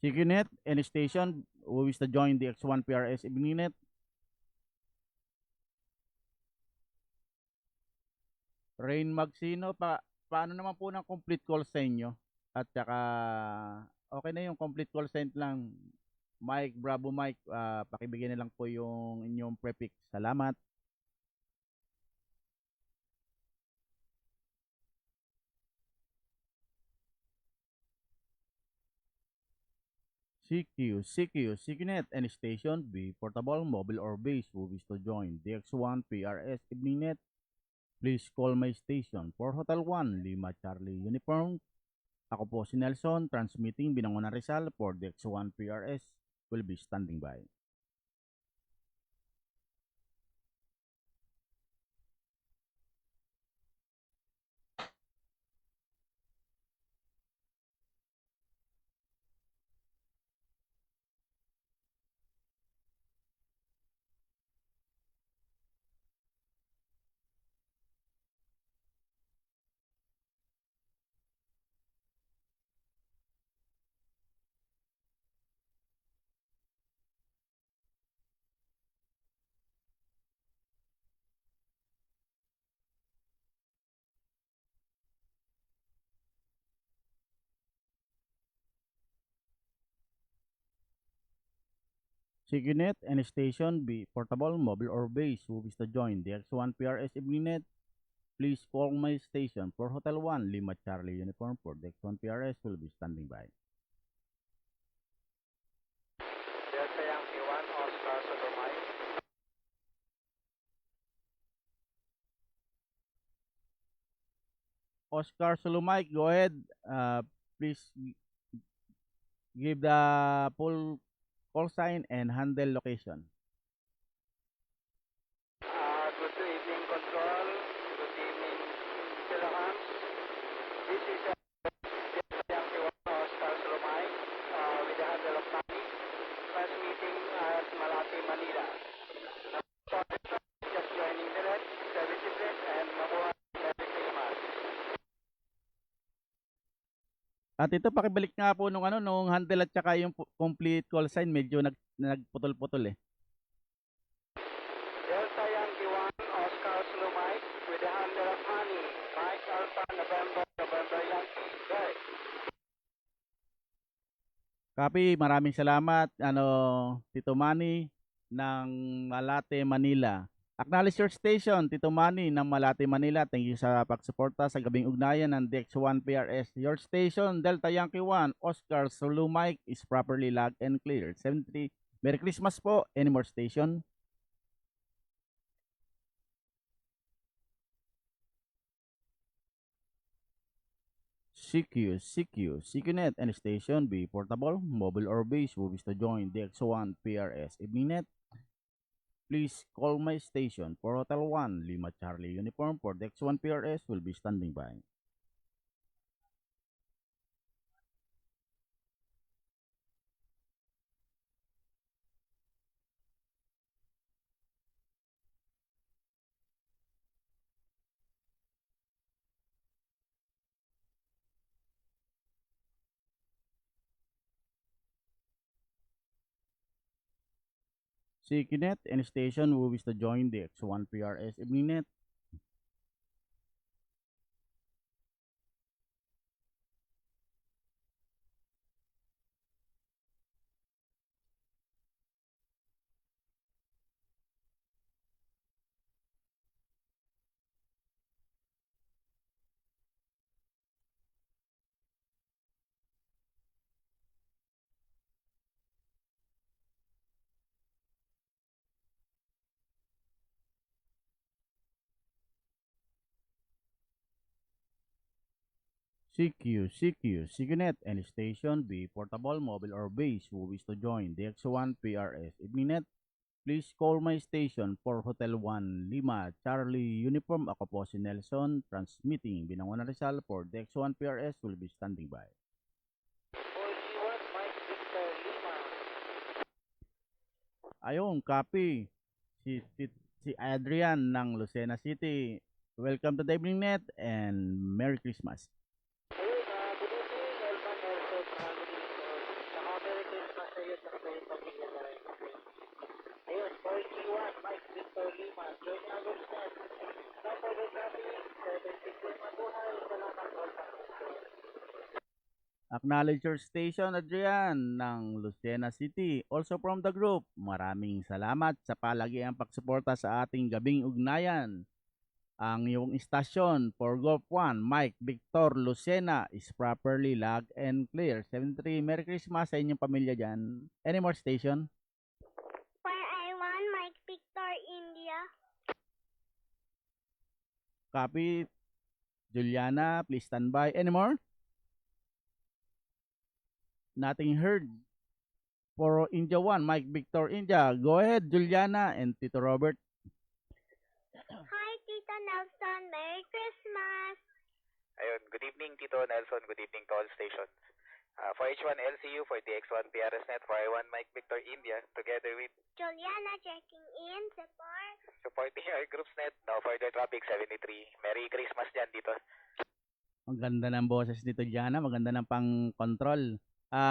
CQNet, any station who wish to join the X1 PRS evening net? Rain Magsino, paano naman po ng complete call sa inyo? At saka, okay na yung complete call sign lang. Mike, Bravo Mike, pakibigyan na lang po yung inyong prefix. Salamat. CQNet, any station, be portable, mobile or base, who wish to join the X1 PRS evening net? Please call my station for Hotel 1, Lima Charlie Uniform. Ako po si Nelson, transmitting Binangonan Rizal for the X1 PRS, will be standing by. CQNet and station B, portable, mobile, or base who wish to join the X1 PRS evening net, please call my station for Hotel 1, Lima Charlie Uniform for the X1 PRS will be standing by. Delta Yankee 1, Oscar Solo Mike. Oscar Sulumike, go ahead. Please give the full call sign and handle location. Good evening, Control. Good evening, Philhams. This is Delta Yankee 1, Oscar Solo Mike, with the handle of Mani, transmitting at Malate, Manila. Just joining the net, 73, and mabuhay. Merry Christmas. At ito pakibalik nga po nung handle at saka yung complete call sign medyo nagputol-putol eh. Delta Yankee 1, Oscar Sulu Mike, with the handle of Honey, Mike Alpha, November, November Yankee, right. Copy, maraming salamat Tito Manny ng Malate, Manila. Acknowledge your station, Tito Manny ng Malate, Manila. Thank you sa pagsuporta sa gabing ugnayan ng DX1 PRS. Your station, Delta Yankee 1, Oscar Sulu Mike is properly logged and cleared. 73. Merry Christmas po. Any more station? CQNet and station B, portable, mobile, or base who wish to join DX1 PRS evening net. Please call my station for Hotel 1, Lima Charlie Uniform for the X1 PRS will be standing by. CQNet and station who wish to join the X1 PRS evening net. CQNet and station B, portable, mobile, or base who wish to join the X1 PRS evening net. Please call my station for Hotel 1, Lima Charlie Uniform. Ako po si Nelson, transmitting Binangonan Rizal for the X1 PRS will be standing by. 41, Mike Victor Lima. Ayun, copy. Si Adrian ng Lucena City. Welcome to the evening net and Merry Christmas. Ayun, good evening, Elman Nelson, family. Saka Merry Christmas sa iyo at sa iyong pamilya na rin. Ayun, 41, Mike Victor Lima. Join our set. Number the traffic, 76, mabuhay. Salamat po sa Acknowledge your station, Adrian ng Lucena City. Also from the group, maraming salamat sa palagiang pagsuporta sa ating gabing ugnayan. Ang iyong istasyon for Golf 1, Mike Victor Lucena is properly logged and clear. 73, Merry Christmas sa inyong pamilya dyan. Any more station? For I1, Mike Victor India. Copy. Juliana, please stand by. Any more? Nothing heard. For India 1, Mike Victor India. Go ahead, Juliana and Tito Robert. Hi, Tito Nelson. Merry Christmas. Ayun, good evening Tito Nelson, good evening to all stations. For H1 LCU, for the X1 PRS net, for I1 Mike Victor India, together with Juliana checking in. supporting our groups net, no further traffic 73. Merry Christmas dyan dito. Ang ganda ng boses ni Juliana, maganda ng pang-control.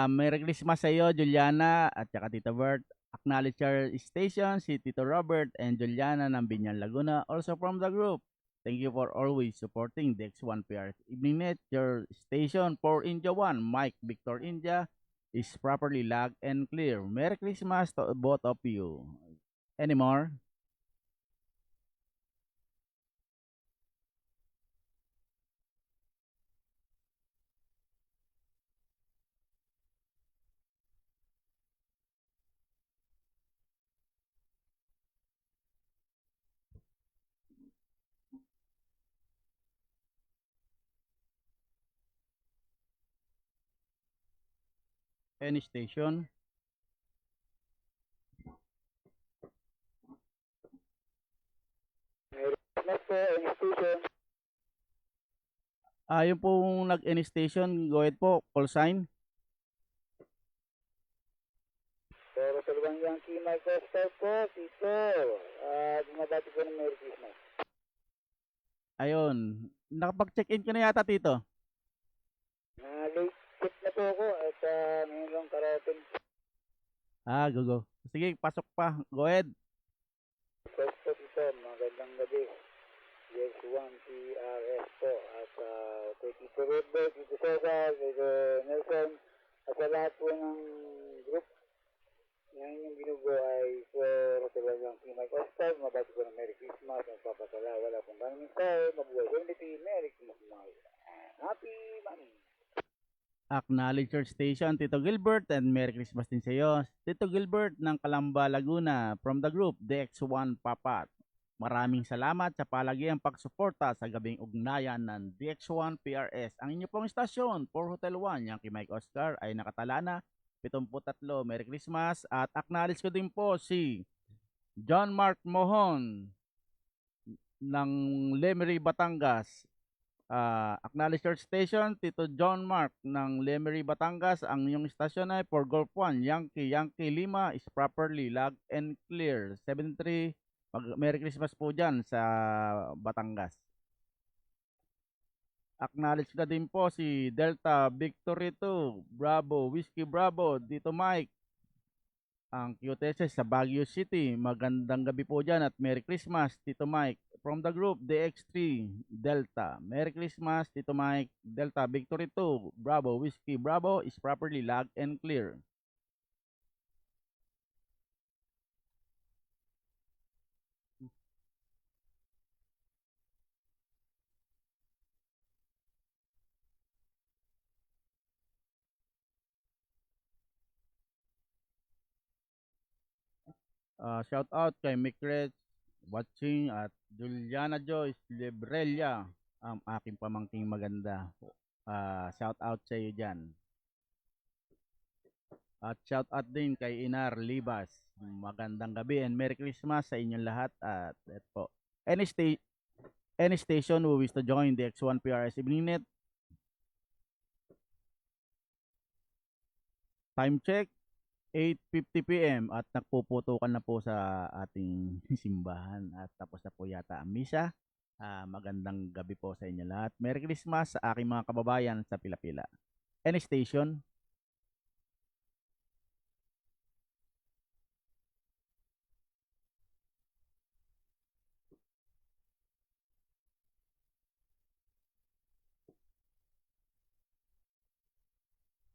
Merry Christmas sa iyo, Juliana, at saka Tito Bert. Acknowledge your station, si Tito Robert and Juliana ng Binyan, Laguna. Also from the group, thank you for always supporting the X1 PRS evening net. Your station for India 1, Mike Victor India, is properly logged and clear. Merry Christmas to both of you. Any more? Any station? Yung pong nag-any station, go ahead po, call sign. Pero talagang Yankee Mike Oscar po, Tito. Bumabati ko ng Merry Christmas. Ayun. Nakapag-check-in ka na yata, Tito. Late check na po ako at ngayon lang karating. Go. Sige, pasok pa. Go ahead. First po, Tito, magandang gabi. DX1 PRS po. At kay Tito Redberg, Tito Cesar, Tito Nelson, at sa lahat po ng group. Ngayon yung binugo ay for talagang Yankee Mike Oscar. Mabati ko ng Merry Christmas. Magpapatala, wala pong maraming tayo. Mabuhay 73. Merry Christmas mga Happy Money. Acknowledge your station, Tito Gilbert, and Merry Christmas din sa iyo. Tito Gilbert ng Calamba, Laguna, from the group DX1 Papat. Maraming salamat sa palagiang pagsuporta sa gabing ugnayan ng DX1 PRS. Ang inyo pong istasyon, for Hotel 1, Yankee Mike Oscar, ay nakatala na 73. Merry Christmas. At acknowledge ko din po si John Mark Mohon ng Lemery, Batangas. Acknowledge your station, Tito John Mark ng Lemery, Batangas. Ang inyong istasyon ay for Golf 1, Yankee Lima is properly logged and clear. 73. Merry Christmas po dyan sa Batangas. Acknowledge na din po si Delta Victory 2, Bravo, Whiskey Bravo, Dito Mike, ang QTS sa Baguio City. Magandang gabi po dyan at Merry Christmas, Tito Mike. From the group, DX3, Delta. Merry Christmas, Tito Mike. Delta Victory 2, Bravo, Whiskey Bravo is properly logged and clear. Shout out kay Mikret watching at Juliana Joyce Lebrelia, ang aking pamangking maganda. Shout out sa iyo dyan. At shout out din kay Inar Libas. Magandang gabi and Merry Christmas sa inyong lahat. At po, any station who wish to join the X1 PRS Evening Net. Time check 8:50 PM at nagpuputukan na po sa ating simbahan at tapos na po yata ang misa. Magandang gabi po sa inyo lahat. Merry Christmas sa aking mga kababayan sa pila-pila. Any station?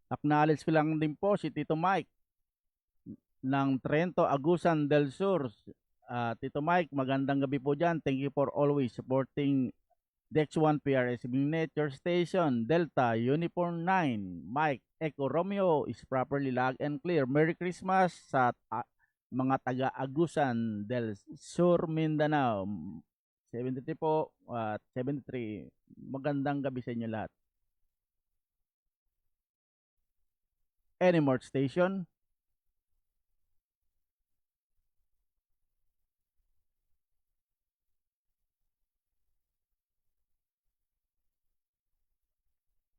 Acknowledge ko lang din po si Tito Mike ng Trento, Agusan del Sur. Tito Mike, magandang gabi po dyan. Thank you for always supporting DX1 PRS Net, your station, Delta, Uniform 9, Mike, Echo Romeo is properly logged and clear. Merry Christmas sa mga taga Agusan del Sur, Mindanao. 73 po, 73. Magandang gabi sa inyo lahat. Any more station?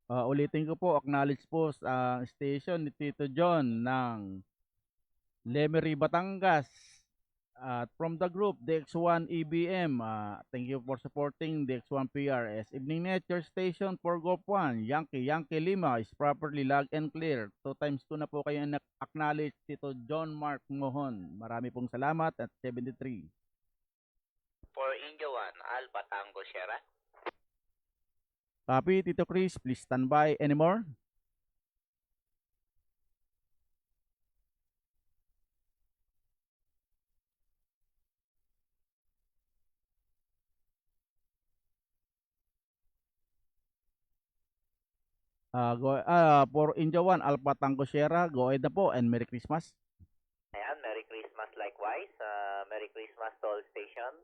Ulitin ko po, acknowledge po sa station ni Tito John ng Lemery, Batangas. From the group, DX1 EBM, thank you for supporting DX1 PRS. Evening Net, your station for Golf 1, Yankee Lima is properly logged and clear. 2 times 2 na po kayo acknowledge, Tito John Mark Mohon. Marami pong salamat at 73. For India 1, Alpha Tango Sierra. Copy, Tito Chris, please stand by. Any more? For India 1, Alpha Tango Sierra, go ahead na po and Merry Christmas. Ayan, Merry Christmas likewise. Merry Christmas to all stations.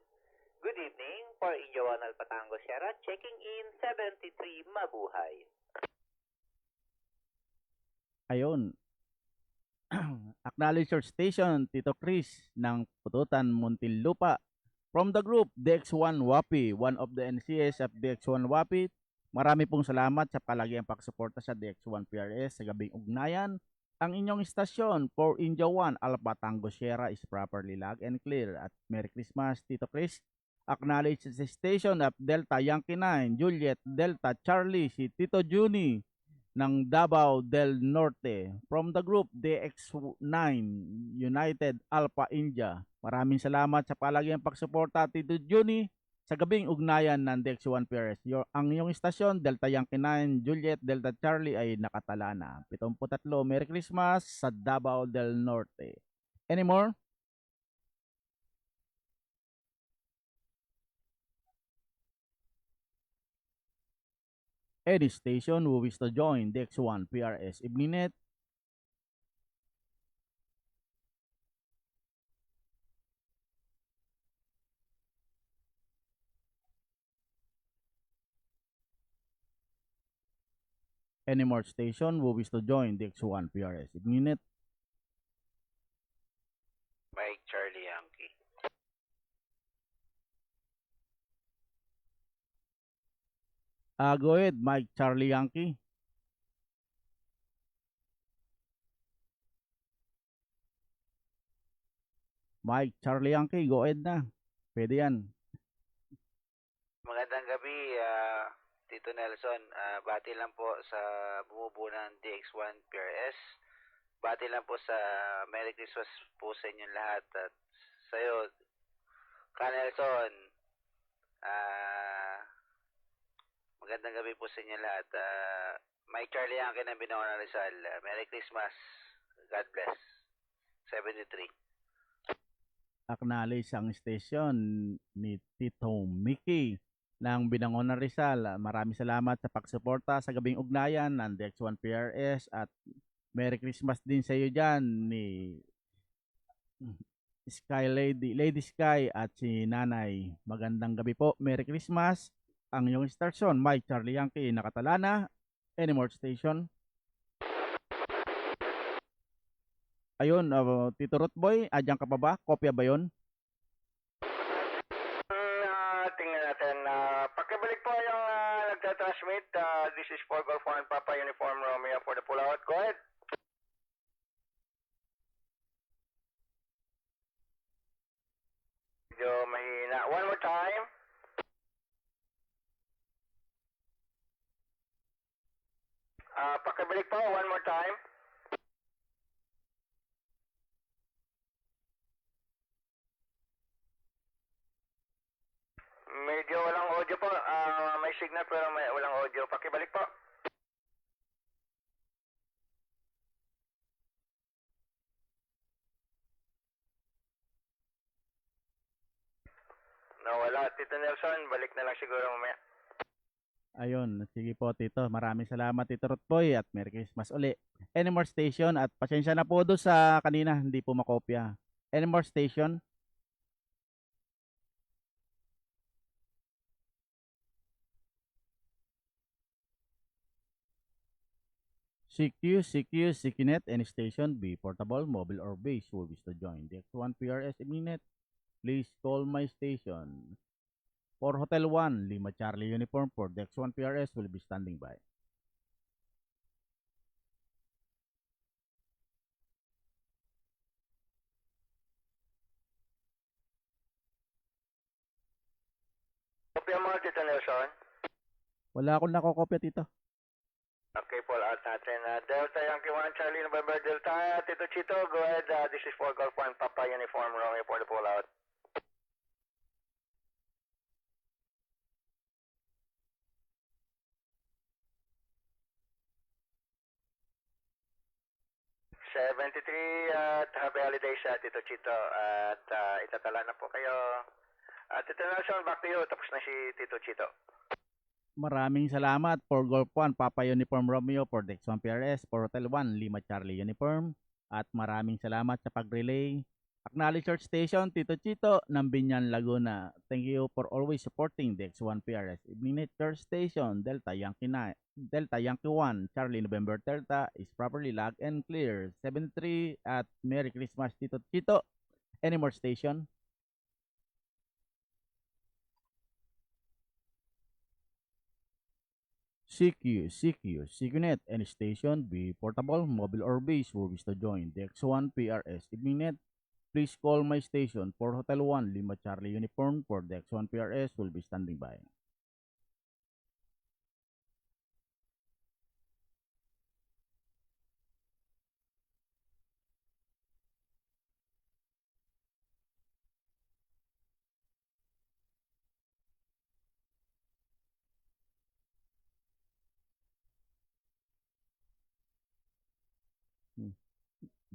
Good evening for India 1 Alpha Tango Sierra. Checking in 73, mabuhay. Ayun. Acknowledge your station, Tito Chris ng Pututan, Muntinlupa. From the group, DX1 WAPI, one of the NCS of DX1 WAPI. Marami pong salamat sa palagiang pagsuporta sa DX1 PRS sa gabing ugnayan. Ang inyong istasyon for India 1 Alpha Tango Sierra is properly logged and clear. At Merry Christmas, Tito Chris. Acknowledge the station of Delta Yankee 9, Juliet Delta Charlie, si Tito Juni ng Davao del Norte. From the group DX9 United Alpha India. Maraming salamat sa palagiang pagsuporta, Tito Juni, sa gabing ugnayan ng DX1 PRS. Ang iyong istasyon, Delta Yankee 9, Juliet Delta Charlie ay nakatala na. 73, Merry Christmas sa Davao del Norte. Any more? Any station who wish to join DX1 PRS Ibninet, any more station who wish to join DX1 PRS Ibninet, Mike Charlie Yankee. go ahead, Mike Charlie Yankee. Mike Charlie Yankee, go ahead na. Pwede yan. Magandang gabi, Tito Nelson. Bati lang po sa bumubuo ng DX1 PRS. Bati lang po sa Merry Christmas po sa inyong lahat. At sa'yo, Ka Nelson, magandang gabi po sa inyo lahat. Mike Charlie Yankee ng Binangon Rizal. Merry Christmas. God bless. 73. Acknowledge ang station ni Tito Mickey ng Binangon Rizal. Maraming salamat sa pagsuporta sa gabing ugnayan ng DX1 PRS at Merry Christmas din sa iyo dyan ni Sky Lady Sky at si Nanay. Magandang gabi po. Merry Christmas. Ang iyong station, Mike Charlie Yankee, nakatala na. Any more station? Ayun, Tito Rootboy, adyan ka pa ba? Kopya ba yun? Tingnan natin. Pakibalik po yung nagtatransmit. This is 4 Golf 1 Papa Uniform Romeo for the pullout. Go ahead. Medyo mahina. One more time. Pakibalik po, one more time. Medyo walang audio po. May signal pero walang audio. Pakibalik po. Nawala. Tito Nelson, balik na lang siguro mamaya. Ayun, sige po Tito. Maraming salamat Tito Rootboy at Merry Christmas uli. Any more station at pasensya na po doon sa kanina, hindi po makopya. Any more station? CQ, CQNet, any station, be portable, mobile or base who wish to join DX1 PRS Ibninet. Please call my station. For Hotel 1, Lima Charlie Uniform for DX1 PRS will be standing by. Kopya mo, Tito Nelson. Wala akong nakokopya, Tito. Okay, pull out natin. Delta Yankee 1 Charlie November Delta. Tito Chito, go ahead. This is 4 Golf 1 Papa Uniform Romeo for the pull out. at happy holidays sa Tito Chito at itatala na po kayo. Tito Nelson, back to you. Tapos na si Tito Chito. Maraming salamat for Golf 1, Papa Uniform Romeo, for Dex 1 PRS, for Hotel 1, Lima Charlie Uniform. At maraming salamat sa pag-relay. Acknowledge Church Station, Tito Chito ng Binyan, Laguna. Thank you for always supporting Dex 1 PRS. Evening Net Church Station, Delta Yankee 1, Charlie November Delta is properly logged and clear. 73 at Merry Christmas, Tito Chito. Any more station? CQNet, any station, be portable, mobile or base, who wish to join the X1 PRS Evening Net, please call my station for Hotel 1, Lima Charlie Uniform, for the X1 PRS will be standing by.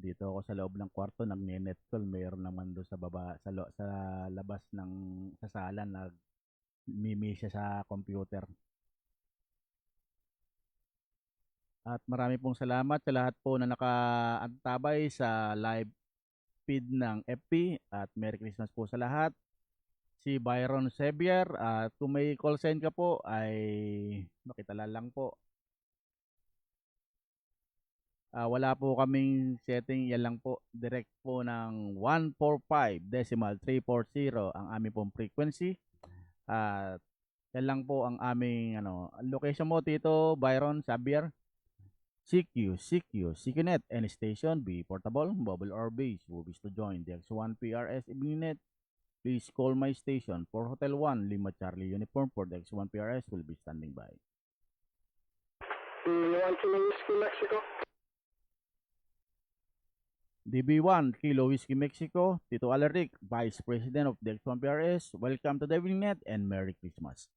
Dito ako sa loob ng kwarto, nagne-net call. Mayroon naman doon sa baba, sa labas ng sa sala, nagmimi siya sa computer. At marami pong salamat sa lahat po na nakaantabay sa live feed ng FP. At Merry Christmas po sa lahat. Si Byron Xavier, at kung may call sign ka po ay makitala lang po. Wala po kaming setting, yan lang po, direct po ng 145.340 ang aming pong frequency. At yan lang po ang aming location mo, Tito Byron Xavier. CQNet, any station, be portable, mobile or base, who wish to join the X1 PRS Evening Net, please call my station for Hotel 1, Lima Charlie Uniform, for the X1 PRS will be standing by. DB1 Kilo Whiskey Mexico. DB1 Kilo Whiskey Mexico, Tito Alaric, Vice President of the X1 PRS. Welcome to the Evening Net and Merry Christmas.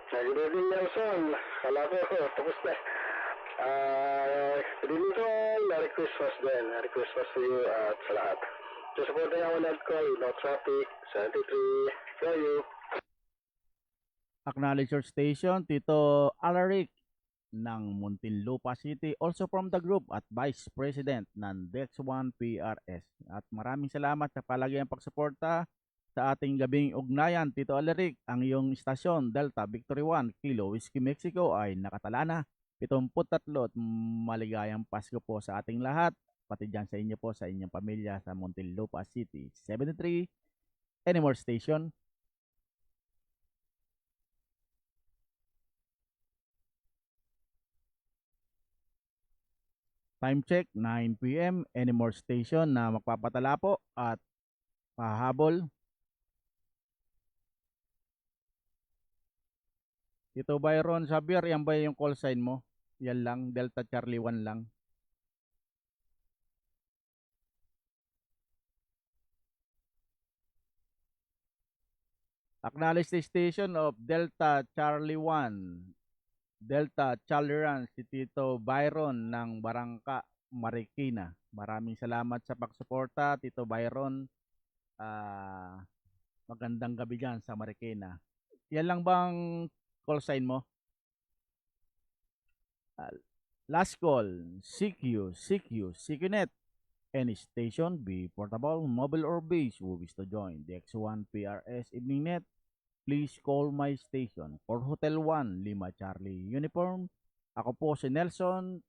Good evening, Nelson. Kala ko, tapos na. Good evening to all. Merry Christmas din. Merry Christmas to you at sa lahat. To support ako net call, no traffic, 73, for you. Acknowledge your station, Tito Alaric ng Muntinlupa City, also from the group at Vice President ng Dex1 PRS. At maraming salamat sa palaging pagsuporta sa ating gabing ugnayan, Tito Alaric. Ang iyong istasyon, Delta Victory 1 Kilo Whiskey Mexico, ay nakatala na 73 at maligayang Pasko po sa ating lahat, pati dyan sa inyo po, sa inyong pamilya sa Muntinlupa City. 73, any more station? Time check, 9 p.m. Any more station na magpapatala po at pahabol? Tito Byron Xavier, yan ba yung call sign mo? Yan lang, Delta Charlie 1 lang. Acknowledge the station of Delta Charlie 1. Delta Chaleran, si Tito Byron ng Barangka, Marikina. Maraming salamat sa pagsuporta, Tito Byron. Magandang gabi dyan sa Marikina. Yan lang bang call sign mo? Last call, CQNet. Any station, be portable, mobile or base, who wish to join the X1 PRS Evening Net, please call my station for Hotel 1, Lima Charlie Uniform. Ako po si Nelson,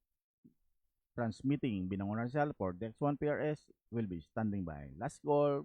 transmitting Binangon Rizal for the X1 PRS, will be standing by. Last call.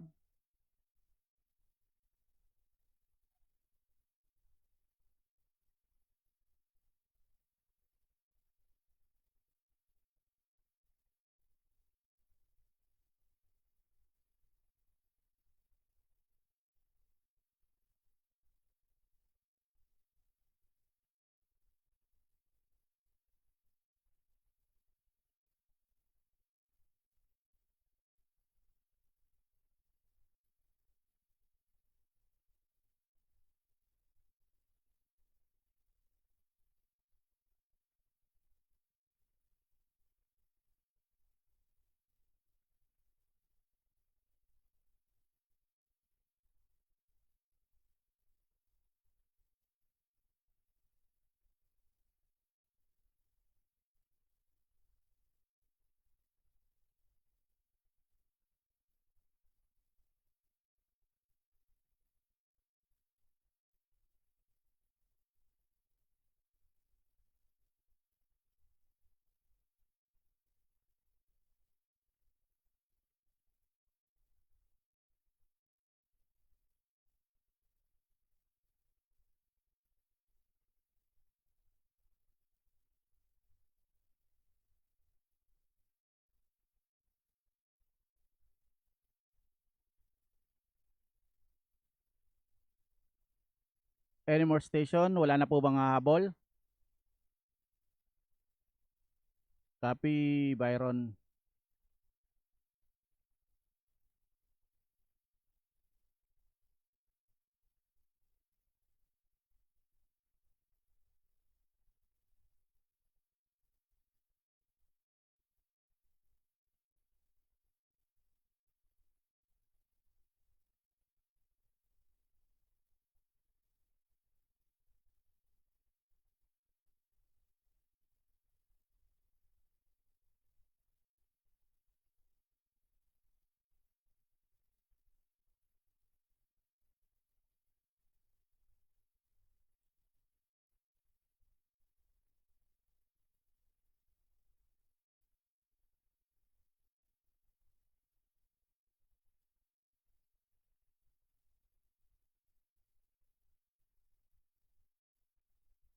Any more station? Wala na po bang hahabol? Copy, Byron.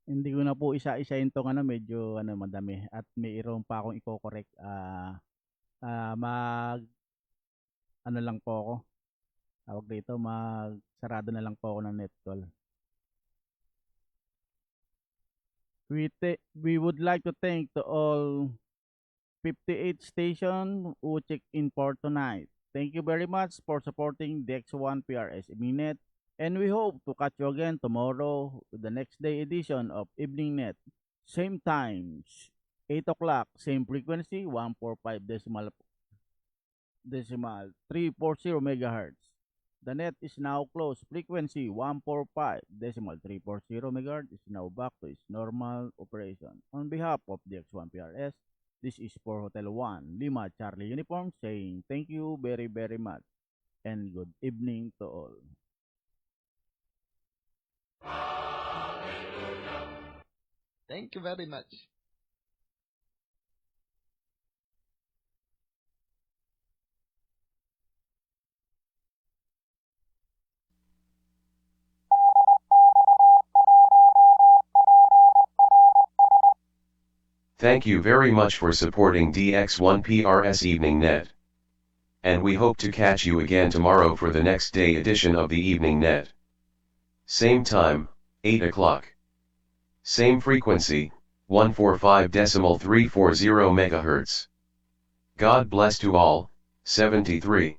Hindi ko na po isa-isahin tong medyo madami at mayroon pa akong i-correct. Lang po ako. Tawag dito, magsarado na lang po ako ng net call. We would like to thank to all 58 station who check in for tonight. Thank you very much for supporting DX1 PRS Evening Net, and we hope to catch you again tomorrow with the next day edition of Evening Net. Same time, 8 o'clock, same frequency, 145 decimal 340 megahertz. The net is now closed. Frequency 145 decimal 340 megahertz is now back to its normal operation. On behalf of DX1 PRS, this is for Hotel 1 Lima Charlie Uniform saying thank you very very much and good evening to all. Thank you very much. Thank you very much for supporting DX1 PRS Evening Net. And we hope to catch you again tomorrow for the next day edition of the Evening Net. Same time, 8 o'clock. Same frequency, 145 decimal 340 megahertz. God bless to all, 73.